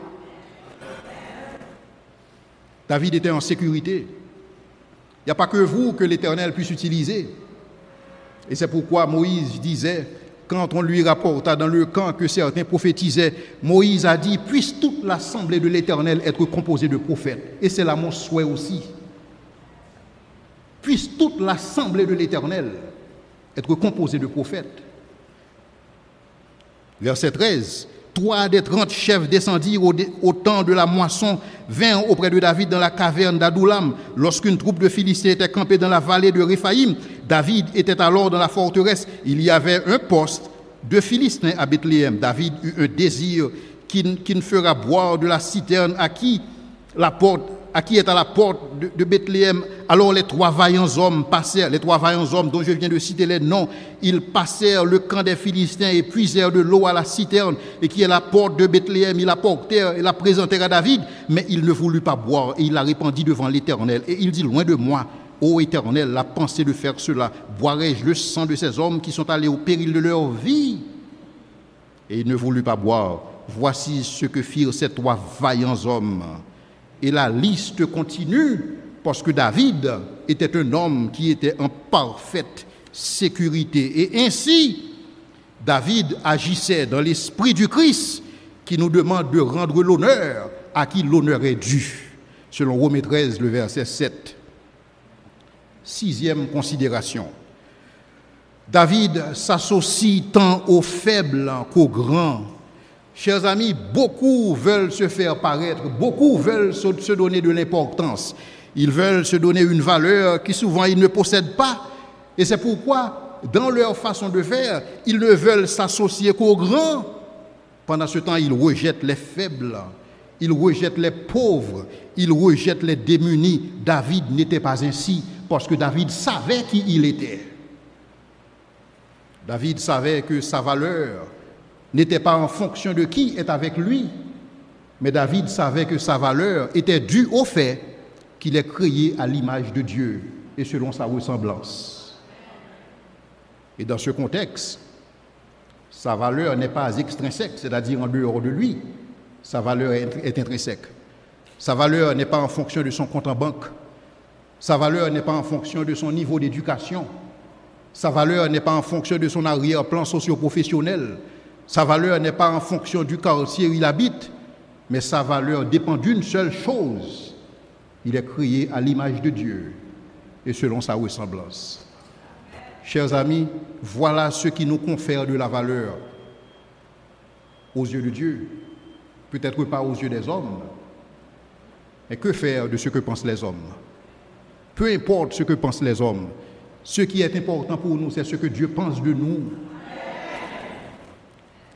David était en sécurité. Il n'y a pas que vous que l'Éternel puisse utiliser. Et c'est pourquoi Moïse disait, quand on lui rapporta dans le camp que certains prophétisaient, Moïse a dit, puisse toute l'assemblée de l'Éternel être composée de prophètes. Et c'est là mon souhait aussi. Puisse toute l'assemblée de l'Éternel être composé de prophètes. Verset 13. 3 des 30 chefs descendirent au temps de la moisson, vinrent auprès de David dans la caverne d'Adoulam. Lorsqu'une troupe de Philistins était campée dans la vallée de Réphaïm, David était alors dans la forteresse. Il y avait un poste de Philistins à Bethléem. David eut un désir qui ne fera boire de la citerne à qui est à la porte de Bethléem. Alors les 3 vaillants hommes passèrent, les 3 vaillants hommes dont je viens de citer les noms, ils passèrent le camp des Philistins et puisèrent de l'eau à la citerne, et qui est à la porte de Bethléem. Ils la portèrent et la présentèrent à David, mais il ne voulut pas boire, et il la répandit devant l'Éternel. Et il dit, loin de moi, ô Éternel, la pensée de faire cela, boirai-je le sang de ces hommes qui sont allés au péril de leur vie? Et il ne voulut pas boire. Voici ce que firent ces 3 vaillants hommes. Et la liste continue, parce que David était un homme qui était en parfaite sécurité. Et ainsi, David agissait dans l'esprit du Christ, qui nous demande de rendre l'honneur à qui l'honneur est dû, selon Romains 13, le verset 7. 6e considération. David s'associe tant aux faibles qu'aux grands. Chers amis, beaucoup veulent se faire paraître, beaucoup veulent se donner de l'importance. Ils veulent se donner une valeur qui souvent ils ne possèdent pas. Et c'est pourquoi, dans leur façon de faire, ils ne veulent s'associer qu'aux grands. Pendant ce temps, ils rejettent les faibles, ils rejettent les pauvres, ils rejettent les démunis. David n'était pas ainsi, parce que David savait qui il était. David savait que sa valeur n'était pas en fonction de qui est avec lui, mais David savait que sa valeur était due au fait qu'il est créé à l'image de Dieu et selon sa ressemblance. Et dans ce contexte, sa valeur n'est pas extrinsèque, c'est-à-dire en dehors de lui, sa valeur est intrinsèque. Sa valeur n'est pas en fonction de son compte en banque, sa valeur n'est pas en fonction de son niveau d'éducation, sa valeur n'est pas en fonction de son arrière-plan socio-professionnel, sa valeur n'est pas en fonction du quartier où il habite, mais sa valeur dépend d'une seule chose. Il est créé à l'image de Dieu et selon sa ressemblance. Chers amis, voilà ce qui nous confère de la valeur aux yeux de Dieu. Peut-être pas aux yeux des hommes, mais que faire de ce que pensent les hommes? Peu importe ce que pensent les hommes, ce qui est important pour nous, c'est ce que Dieu pense de nous.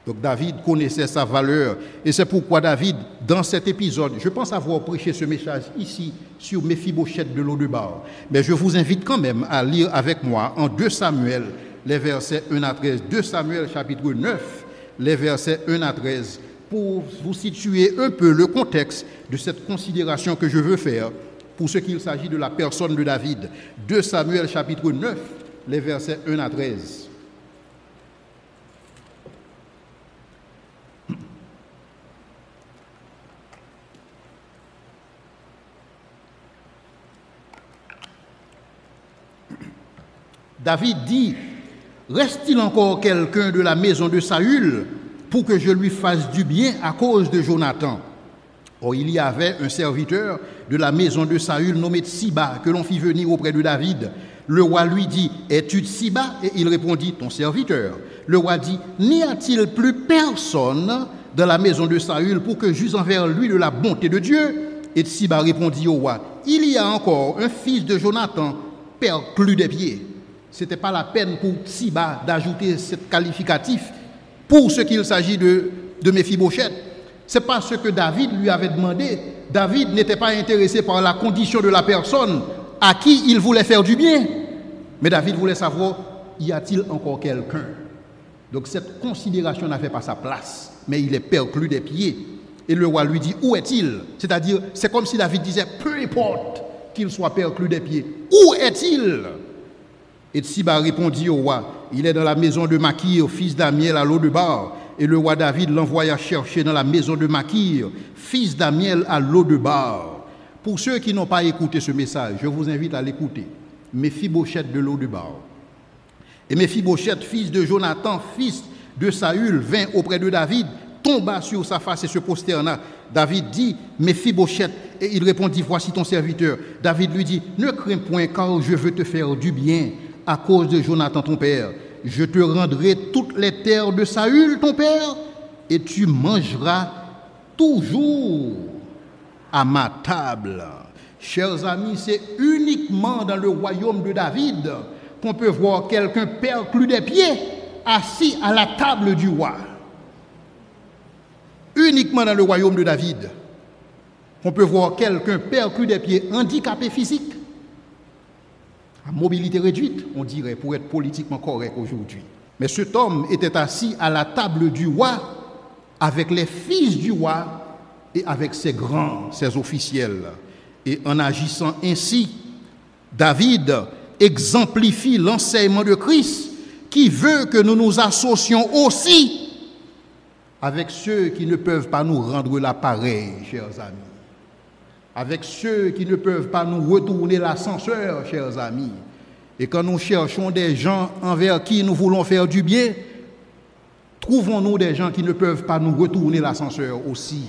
Donc David connaissait sa valeur. Et c'est pourquoi David, dans cet épisode, je pense avoir prêché ce message ici sur Méphibosheth de Lo-debar. Mais je vous invite quand même à lire avec moi en 2 Samuel, les versets 1 à 13. 2 Samuel chapitre 9, les versets 1 à 13, pour vous situer un peu le contexte de cette considération que je veux faire pour ce qu'il s'agit de la personne de David. 2 Samuel chapitre 9, les versets 1 à 13. David dit, reste-t-il encore quelqu'un de la maison de Saül pour que je lui fasse du bien à cause de Jonathan? Or, il y avait un serviteur de la maison de Saül nommé Tsiba que l'on fit venir auprès de David. Le roi lui dit, es-tu Tsiba? Et il répondit, ton serviteur. Le roi dit, n'y a-t-il plus personne dans la maison de Saül pour que j'use envers lui de la bonté de Dieu? Et Tsiba répondit au roi, il y a encore un fils de Jonathan, perclus des pieds. Ce n'était pas la peine pour Tsiba d'ajouter ce qualificatif pour ce qu'il s'agit de Méphibosheth. Ce n'est pas ce que David lui avait demandé. David n'était pas intéressé par la condition de la personne à qui il voulait faire du bien. Mais David voulait savoir, y a-t-il encore quelqu'un? Donc cette considération n'avait pas sa place, mais il est perclus des pieds. Et le roi lui dit, où est-il? C'est-à-dire, c'est comme si David disait, peu importe qu'il soit perclus des pieds, où est-il? Et Tsiba répondit au roi, il est dans la maison de Makir, fils d'Amiel à Lo-debar. Et le roi David l'envoya chercher dans la maison de Makir, fils d'Amiel à Lo-debar. Pour ceux qui n'ont pas écouté ce message, je vous invite à l'écouter. Méphibosheth de Lo-debar. Et Méphibosheth, fils de Jonathan, fils de Saül, vint auprès de David, tomba sur sa face et se prosterna. David dit, Méphibosheth, et il répondit, voici ton serviteur. David lui dit, ne crains point, car je veux te faire du bien à cause de Jonathan ton père. Je te rendrai toutes les terres de Saül ton père, et tu mangeras toujours à ma table. Chers amis, c'est uniquement dans le royaume de David qu'on peut voir quelqu'un perclus des pieds, assis à la table du roi. Uniquement dans le royaume de David, on peut voir quelqu'un perclus des pieds, handicapé physique, à mobilité réduite, on dirait, pour être politiquement correct aujourd'hui. Mais cet homme était assis à la table du roi, avec les fils du roi et avec ses grands, ses officiels. Et en agissant ainsi, David exemplifie l'enseignement de Christ qui veut que nous nous associons aussi avec ceux qui ne peuvent pas nous rendre l'appareil, chers amis. Avec ceux qui ne peuvent pas nous retourner l'ascenseur, chers amis. Et quand nous cherchons des gens envers qui nous voulons faire du bien, trouvons-nous des gens qui ne peuvent pas nous retourner l'ascenseur aussi.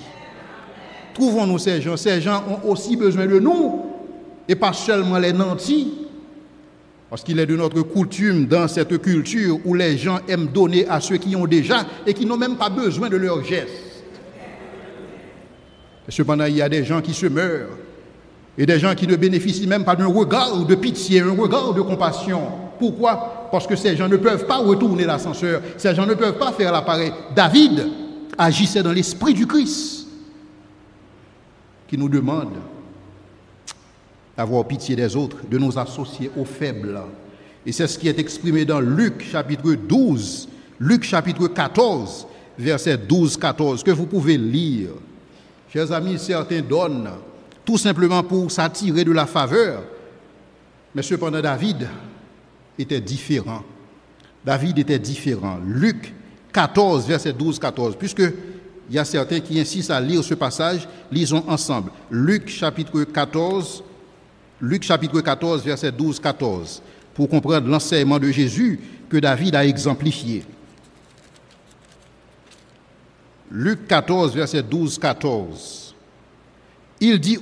Trouvons-nous ces gens. Ces gens ont aussi besoin de nous, et pas seulement les nantis. Parce qu'il est de notre coutume dans cette culture où les gens aiment donner à ceux qui ont déjà et qui n'ont même pas besoin de leurs gestes. Cependant, il y a des gens qui se meurent et des gens qui ne bénéficient même pas d'un regard de pitié, un regard de compassion. Pourquoi? Parce que ces gens ne peuvent pas retourner l'ascenseur, ces gens ne peuvent pas faire l'appareil. David agissait dans l'esprit du Christ qui nous demande d'avoir pitié des autres, de nous associer aux faibles. Et c'est ce qui est exprimé dans Luc chapitre 12, Luc chapitre 14, verset 12-14, que vous pouvez lire. Chers amis, certains donnent tout simplement pour s'attirer de la faveur. Mais cependant, David était différent. David était différent. Luc 14, verset 12-14. Puisqu'il y a certains qui insistent à lire ce passage, lisons ensemble. Luc chapitre 14, verset 12-14, pour comprendre l'enseignement de Jésus que David a exemplifié. Luc 14, verset 12-14. Il dit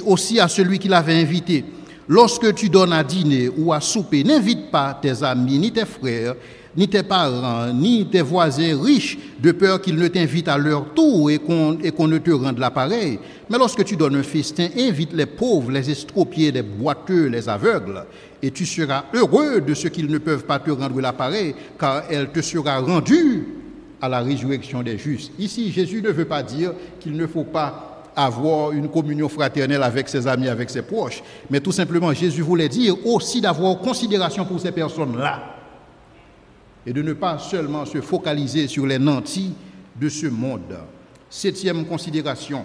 aussi à celui qui l'avait invité, lorsque tu donnes à dîner ou à souper, n'invite pas tes amis, ni tes frères, ni tes parents, ni tes voisins riches, de peur qu'ils ne t'invitent à leur tour et qu'on ne te rende l'appareil. Mais lorsque tu donnes un festin, invite les pauvres, les estropiés, les boiteux, les aveugles, et tu seras heureux de ce qu'ils ne peuvent pas te rendre l'appareil, car elle te sera rendue à la résurrection des justes. Ici, Jésus ne veut pas dire qu'il ne faut pas avoir une communion fraternelle avec ses amis, avec ses proches, mais tout simplement, Jésus voulait dire aussi d'avoir considération pour ces personnes-là et de ne pas seulement se focaliser sur les nantis de ce monde. 7e considération,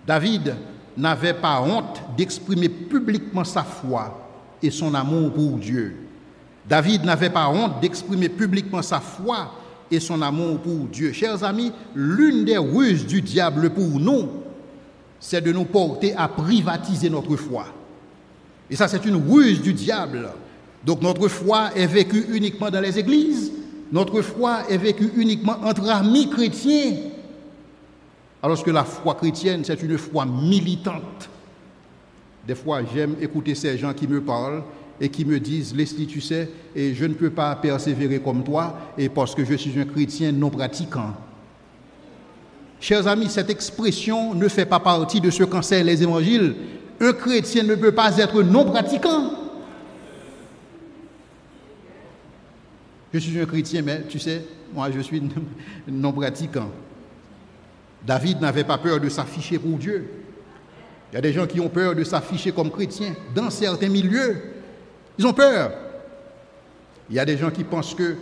David n'avait pas honte d'exprimer publiquement sa foi et son amour pour Dieu. David n'avait pas honte d'exprimer publiquement sa foi et son amour pour Dieu. Chers amis, l'une des ruses du diable pour nous, c'est de nous porter à privatiser notre foi. Et ça, c'est une ruse du diable. Donc notre foi est vécue uniquement dans les églises, notre foi est vécue uniquement entre amis chrétiens, alors que la foi chrétienne, c'est une foi militante. Des fois, j'aime écouter ces gens qui me parlent et qui me disent, Leslie, tu sais, et je ne peux pas persévérer comme toi, et parce que je suis un chrétien non pratiquant. Chers amis, cette expression ne fait pas partie de ce qu'enseignent les évangiles. Un chrétien ne peut pas être non pratiquant. Je suis un chrétien, mais tu sais, moi je suis non pratiquant. David n'avait pas peur de s'afficher pour Dieu. Il y a des gens qui ont peur de s'afficher comme chrétiens dans certains milieux. Ils ont peur. Il y a des gens qui pensent que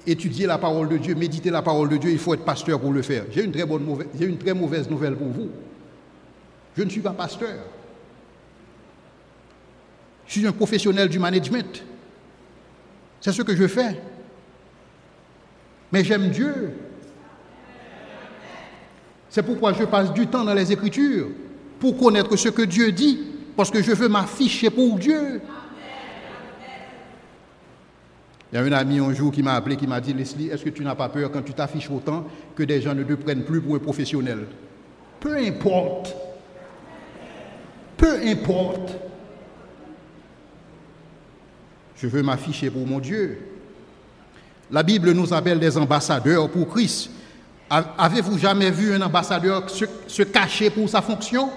étudier la parole de Dieu, méditer la parole de Dieu, il faut être pasteur pour le faire. J'ai une très mauvaise nouvelle pour vous. Je ne suis pas pasteur. Je suis un professionnel du management. C'est ce que je fais. Mais j'aime Dieu. C'est pourquoi je passe du temps dans les Écritures, pour connaître ce que Dieu dit, parce que je veux m'afficher pour Dieu. Il y a un ami un jour qui m'a appelé, qui m'a dit, Leslie, est-ce que tu n'as pas peur quand tu t'affiches autant que des gens ne te prennent plus pour un professionnel? Peu importe. Peu importe. Je veux m'afficher pour mon Dieu. La Bible nous appelle des ambassadeurs pour Christ. Avez-vous jamais vu un ambassadeur se cacher pour sa fonction?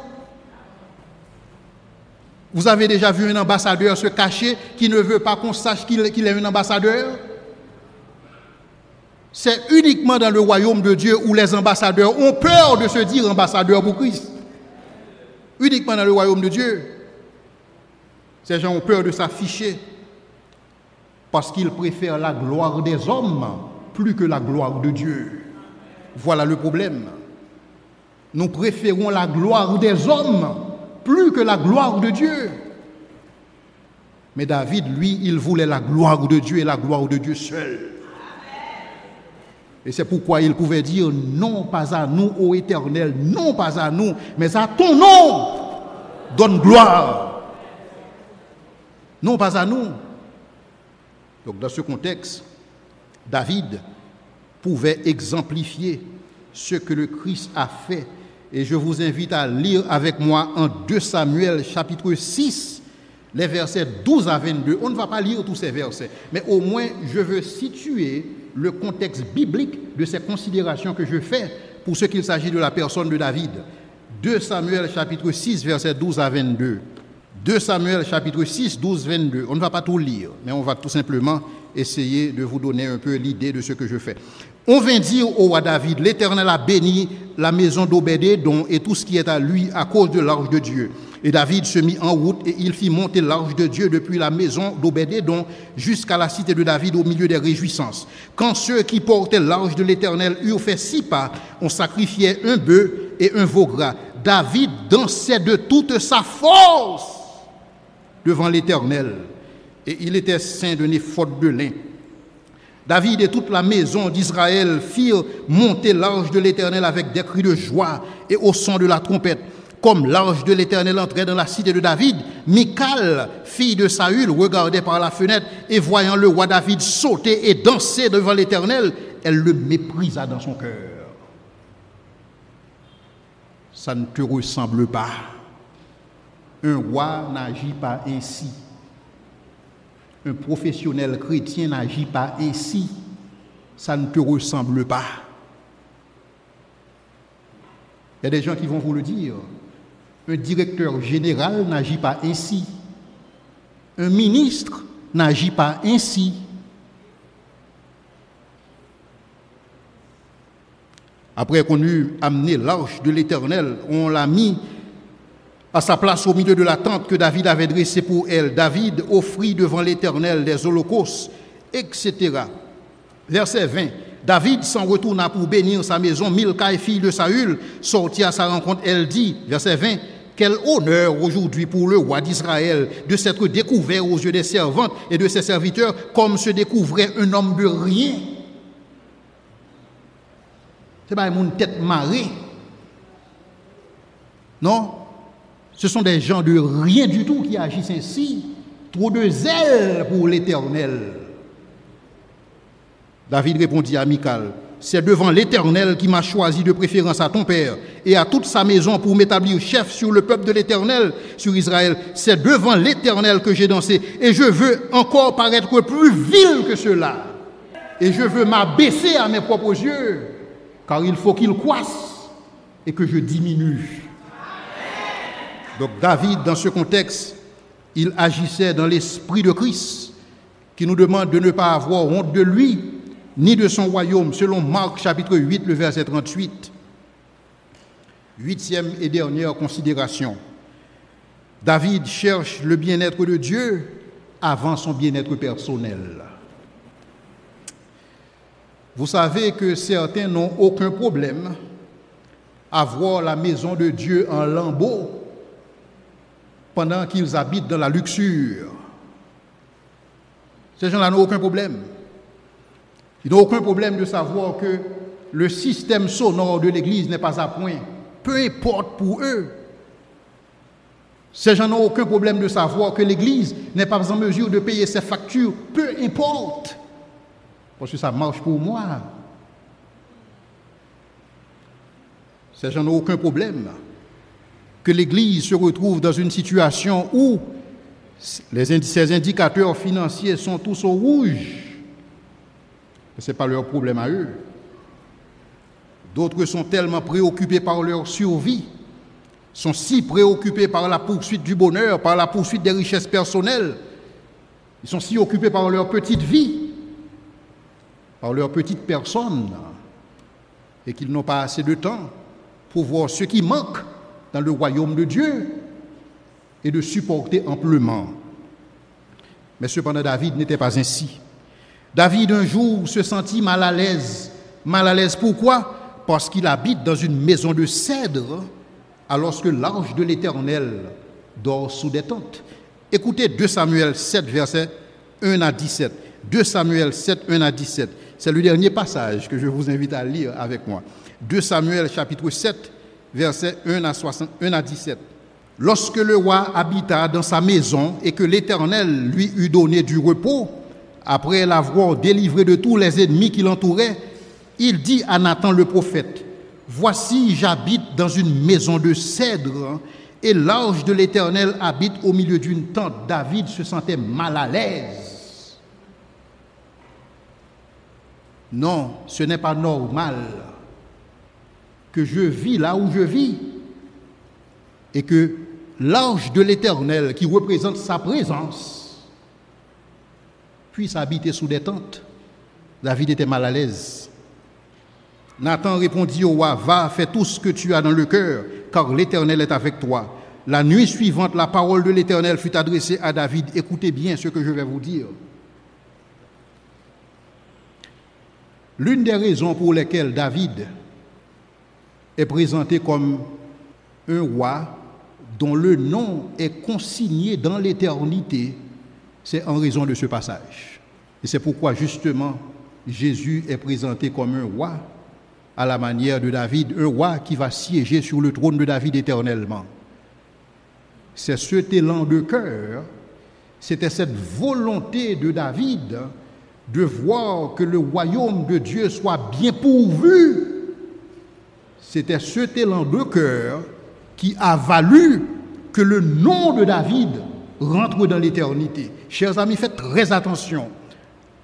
Vous avez déjà vu un ambassadeur se cacher qui ne veut pas qu'on sache qu'il est un ambassadeur? C'est uniquement dans le royaume de Dieu où les ambassadeurs ont peur de se dire ambassadeurs pour Christ. Uniquement dans le royaume de Dieu. Ces gens ont peur de s'afficher parce qu'ils préfèrent la gloire des hommes plus que la gloire de Dieu. Voilà le problème. Nous préférons la gloire des hommes plus que la gloire de Dieu. Mais David, lui, il voulait la gloire de Dieu et la gloire de Dieu seul. Et c'est pourquoi il pouvait dire, non pas à nous, ô Éternel, non pas à nous, mais à ton nom, donne gloire. Non pas à nous. Donc dans ce contexte, David pouvait exemplifier ce que le Christ a fait. Et je vous invite à lire avec moi en 2 Samuel chapitre 6, les versets 12 à 22. On ne va pas lire tous ces versets, mais au moins je veux situer le contexte biblique de ces considérations que je fais pour ce qu'il s'agit de la personne de David. 2 Samuel chapitre 6, versets 12 à 22. 2 Samuel chapitre 6, 12, 22. On ne va pas tout lire, mais on va tout simplement essayer de vous donner un peu l'idée de ce que je fais. On vint dire au roi David, l'Éternel a béni la maison d'Obédédom et tout ce qui est à lui à cause de l'arche de Dieu. Et David se mit en route et il fit monter l'arche de Dieu depuis la maison d'Obédédom jusqu'à la cité de David au milieu des réjouissances. Quand ceux qui portaient l'arche de l'Éternel eurent fait 6 pas, on sacrifiait un bœuf et un veau gras. David dansait de toute sa force devant l'Éternel, et il était ceint d'un éphod de lin. David et toute la maison d'Israël firent monter l'arche de l'Éternel avec des cris de joie et au son de la trompette. Comme l'arche de l'Éternel entrait dans la cité de David, Michal, fille de Saül, regardait par la fenêtre et voyant le roi David sauter et danser devant l'Éternel, elle le méprisa dans son cœur. Ça ne te ressemble pas. Un roi n'agit pas ainsi. Un professionnel chrétien n'agit pas ainsi. Ça ne te ressemble pas. Il y a des gens qui vont vous le dire. Un directeur général n'agit pas ainsi. Un ministre n'agit pas ainsi. Après qu'on eut amené l'arche de l'Éternel, on l'a mis à sa place au milieu de la tente que David avait dressée pour elle. David offrit devant l'Éternel des holocaustes, etc. Verset 20. David s'en retourna pour bénir sa maison. Milca, fille de Saül, sortit à sa rencontre. Elle dit, verset 20, quel honneur aujourd'hui pour le roi d'Israël de s'être découvert aux yeux des servantes et de ses serviteurs comme se découvrait un homme de rien. C'est pas une tête marée. Non, ce sont des gens de rien du tout qui agissent ainsi. Trop de zèle pour l'Éternel. David répondit à Michal, c'est devant l'Éternel qui m'a choisi de préférence à ton père et à toute sa maison pour m'établir chef sur le peuple de l'Éternel, sur Israël. C'est devant l'Éternel que j'ai dansé et je veux encore paraître plus vil que cela. Et je veux m'abaisser à mes propres yeux, car il faut qu'il croisse et que je diminue. Donc David, dans ce contexte, il agissait dans l'esprit de Christ, qui nous demande de ne pas avoir honte de lui, ni de son royaume, selon Marc chapitre 8, le verset 38. Huitième et dernière considération. David cherche le bien-être de Dieu avant son bien-être personnel. Vous savez que certains n'ont aucun problème à voir la maison de Dieu en lambeaux pendant qu'ils habitent dans la luxure. Ces gens-là n'ont aucun problème. Ils n'ont aucun problème de savoir que le système sonore de l'Église n'est pas à point. Peu importe pour eux. Ces gens n'ont aucun problème de savoir que l'Église n'est pas en mesure de payer ses factures. Peu importe. Parce que ça marche pour moi. Ces gens n'ont aucun problème que l'Église se retrouve dans une situation où ces indicateurs financiers sont tous au rouge. Ce n'est pas leur problème à eux. D'autres sont tellement préoccupés par leur survie, sont si préoccupés par la poursuite du bonheur, par la poursuite des richesses personnelles. Ils sont si occupés par leur petite vie, par leur petite personne, et qu'ils n'ont pas assez de temps pour voir ce qui manque dans le royaume de Dieu et de supporter amplement. Mais cependant, David n'était pas ainsi. David, un jour, se sentit mal à l'aise. Mal à l'aise pourquoi? Parce qu'il habite dans une maison de cèdre, alors que l'arche de l'Éternel dort sous des tentes. Écoutez 2 Samuel 7, versets 1 à 17. 2 Samuel 7, 1 à 17. C'est le dernier passage que je vous invite à lire avec moi. 2 Samuel chapitre 7, versets 1 à 17. Lorsque le roi habita dans sa maison et que l'Éternel lui eut donné du repos, après l'avoir délivré de tous les ennemis qui l'entouraient, il dit à Nathan le prophète, « Voici, j'habite dans une maison de cèdre et l'arche de l'Éternel habite au milieu d'une tente. » David se sentait mal à l'aise. Non, ce n'est pas normal que je vis là où je vis et que l'arche de l'Éternel, qui représente sa présence, puisse habiter sous des tentes. David était mal à l'aise. Nathan répondit au roi, « Va, fais tout ce que tu as dans le cœur, car l'Éternel est avec toi. » La nuit suivante, la parole de l'Éternel fut adressée à David. Écoutez bien ce que je vais vous dire. L'une des raisons pour lesquelles David est présenté comme un roi dont le nom est consigné dans l'éternité, c'est en raison de ce passage. Et c'est pourquoi justement Jésus est présenté comme un roi à la manière de David, un roi qui va siéger sur le trône de David éternellement. C'est cet élan de cœur, c'était cette volonté de David de voir que le royaume de Dieu soit bien pourvu. C'était cet élan de cœur qui a valu que le nom de David rentre dans l'éternité. Chers amis, faites très attention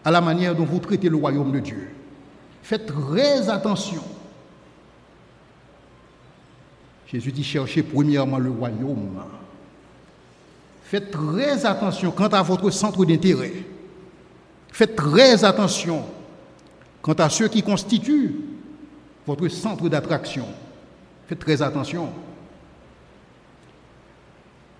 à la manière dont vous traitez le royaume de Dieu. Faites très attention. Jésus dit, cherchez premièrement le royaume. Faites très attention quant à votre centre d'intérêt. Faites très attention quant à ceux qui constituent votre centre d'attraction. Faites très attention.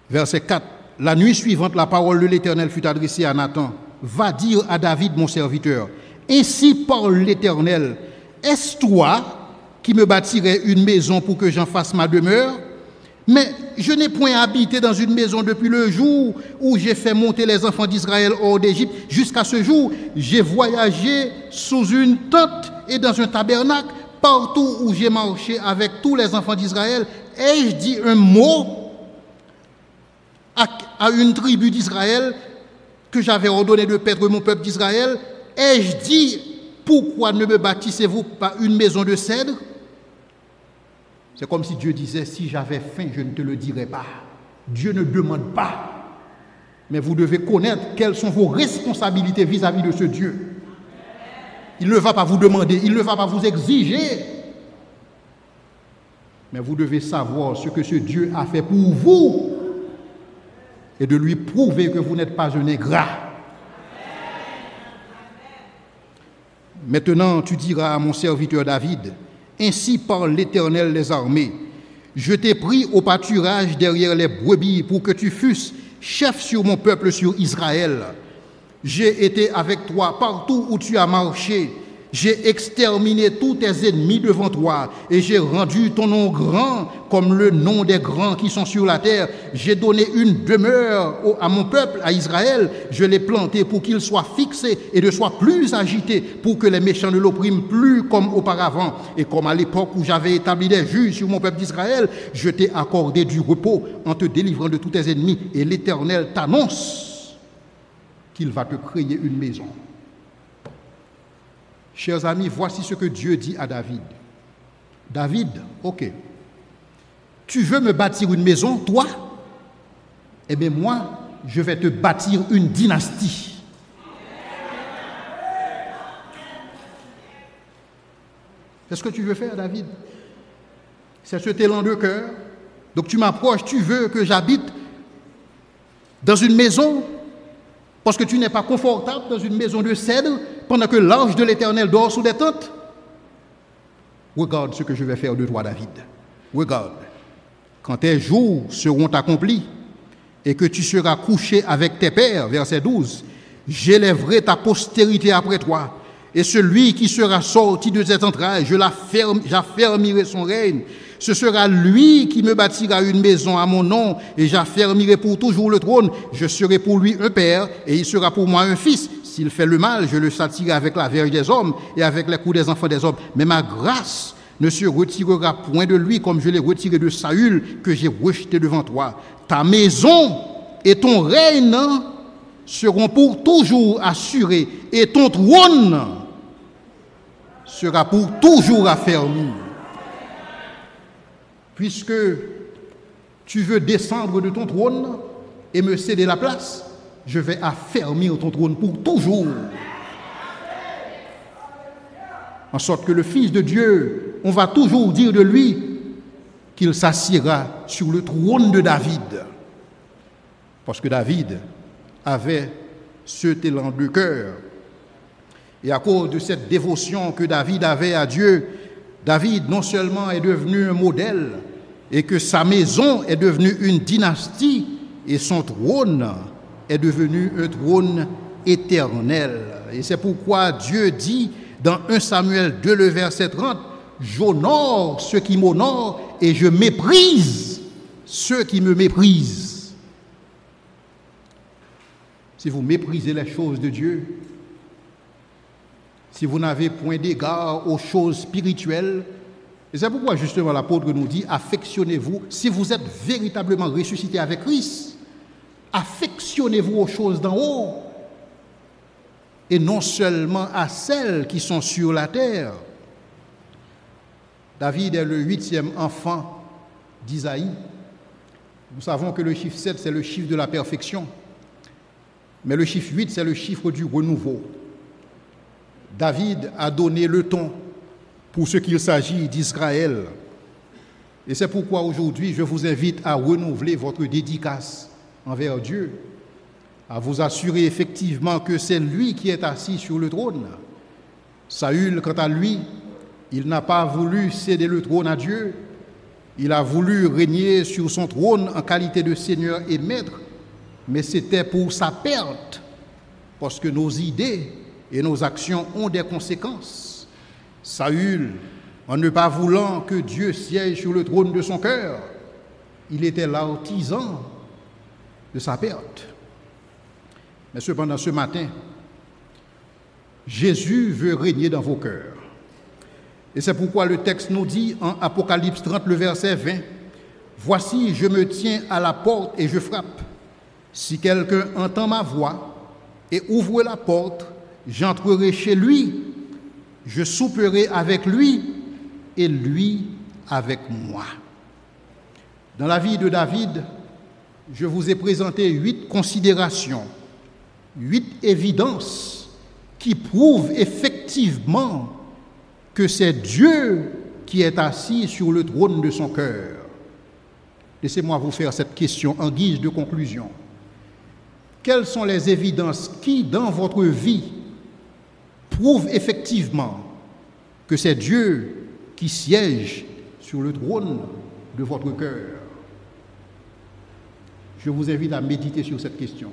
Verset 4. La nuit suivante, la parole de l'Éternel fut adressée à Nathan. Va dire à David, mon serviteur, ainsi parle l'Éternel, est-ce toi qui me bâtirais une maison pour que j'en fasse ma demeure? Mais je n'ai point habité dans une maison depuis le jour où j'ai fait monter les enfants d'Israël hors d'Égypte. Jusqu'à ce jour, j'ai voyagé sous une tente et dans un tabernacle. Partout où j'ai marché avec tous les enfants d'Israël, ai-je dit un mot à une tribu d'Israël que j'avais ordonné de perdre mon peuple d'Israël? Ai-je dit, pourquoi ne me bâtissez-vous pas une maison de cèdre? C'est comme si Dieu disait, si j'avais faim, je ne te le dirais pas. Dieu ne demande pas. Mais vous devez connaître quelles sont vos responsabilités vis-à-vis de ce Dieu. Il ne va pas vous demander, il ne va pas vous exiger. Mais vous devez savoir ce que ce Dieu a fait pour vous et de lui prouver que vous n'êtes pas un ingrat. Maintenant, tu diras à mon serviteur David, ainsi parle l'Éternel des armées, je t'ai pris au pâturage derrière les brebis pour que tu fusses chef sur mon peuple, sur Israël. J'ai été avec toi partout où tu as marché. J'ai exterminé tous tes ennemis devant toi et j'ai rendu ton nom grand comme le nom des grands qui sont sur la terre. J'ai donné une demeure à mon peuple, à Israël. Je l'ai planté pour qu'il soit fixé et ne soit plus agité, pour que les méchants ne l'oppriment plus comme auparavant. Et comme à l'époque où j'avais établi des juges sur mon peuple d'Israël, je t'ai accordé du repos en te délivrant de tous tes ennemis. Et l'Éternel t'annonce qu'il va te créer une maison. Chers amis, voici ce que Dieu dit à David. David, ok, tu veux me bâtir une maison, toi? Eh bien moi, je vais te bâtir une dynastie. C'est ce que tu veux faire, David? C'est ce élan de cœur. Donc tu m'approches, tu veux que j'habite dans une maison parce que tu n'es pas confortable dans une maison de cèdre pendant que l'ange de l'Éternel dort sous des tentes. Regarde ce que je vais faire de toi, David. Regarde. Quand tes jours seront accomplis et que tu seras couché avec tes pères, verset 12, j'élèverai ta postérité après toi. Et celui qui sera sorti de cette entrailles, j'affermirai son règne. Ce sera lui qui me bâtira une maison à mon nom, et j'affermirai pour toujours le trône. Je serai pour lui un père, et il sera pour moi un fils. S'il fait le mal, je le châtierai avec la verge des hommes et avec les coups des enfants des hommes. Mais ma grâce ne se retirera point de lui comme je l'ai retiré de Saül, que j'ai rejeté devant toi. Ta maison et ton règne seront pour toujours assurés, et ton trône sera pour toujours affermi. Puisque tu veux descendre de ton trône et me céder la place, je vais affermir ton trône pour toujours. En sorte que le Fils de Dieu, on va toujours dire de lui qu'il s'assiera sur le trône de David. Parce que David avait cet élan de cœur. Et à cause de cette dévotion que David avait à Dieu, David non seulement est devenu un modèle et que sa maison est devenue une dynastie et son trône est devenu un trône éternel. Et c'est pourquoi Dieu dit dans 1 Samuel 2, le verset 30, « J'honore ceux qui m'honorent et je méprise ceux qui me méprisent. » Si vous méprisez les choses de Dieu, si vous n'avez point d'égard aux choses spirituelles, et c'est pourquoi justement l'apôtre nous dit, affectionnez-vous, si vous êtes véritablement ressuscité avec Christ, affectionnez-vous aux choses d'en haut, et non seulement à celles qui sont sur la terre. David est le 8e enfant d'Isaïe. Nous savons que le chiffre 7, c'est le chiffre de la perfection, mais le chiffre 8, c'est le chiffre du renouveau. David a donné le ton pour ce qu'il s'agit d'Israël. Et c'est pourquoi aujourd'hui, je vous invite à renouveler votre dédicace envers Dieu, à vous assurer effectivement que c'est lui qui est assis sur le trône. Saül, quant à lui, Il n'a pas voulu céder le trône à Dieu. Il a voulu régner sur son trône en qualité de Seigneur et Maître, mais c'était pour sa perte, parce que nos idées et nos actions ont des conséquences. Saül, en ne pas voulant que Dieu siège sur le trône de son cœur, il était l'artisan de sa perte. Mais cependant, ce matin, Jésus veut régner dans vos cœurs. Et c'est pourquoi le texte nous dit en Apocalypse 30, le verset 20, « Voici, je me tiens à la porte et je frappe. Si quelqu'un entend ma voix et ouvre la porte, j'entrerai chez lui, je souperai avec lui et lui avec moi. » Dans la vie de David, je vous ai présenté 8 considérations, 8 évidences qui prouvent effectivement que c'est Dieu qui est assis sur le trône de son cœur. Laissez-moi vous faire cette question en guise de conclusion. Quelles sont les évidences qui, dans votre vie, prouvent effectivement que c'est Dieu qui siège sur le trône de votre cœur? Je vous invite à méditer sur cette question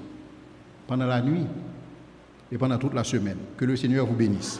pendant la nuit et pendant toute la semaine. Que le Seigneur vous bénisse.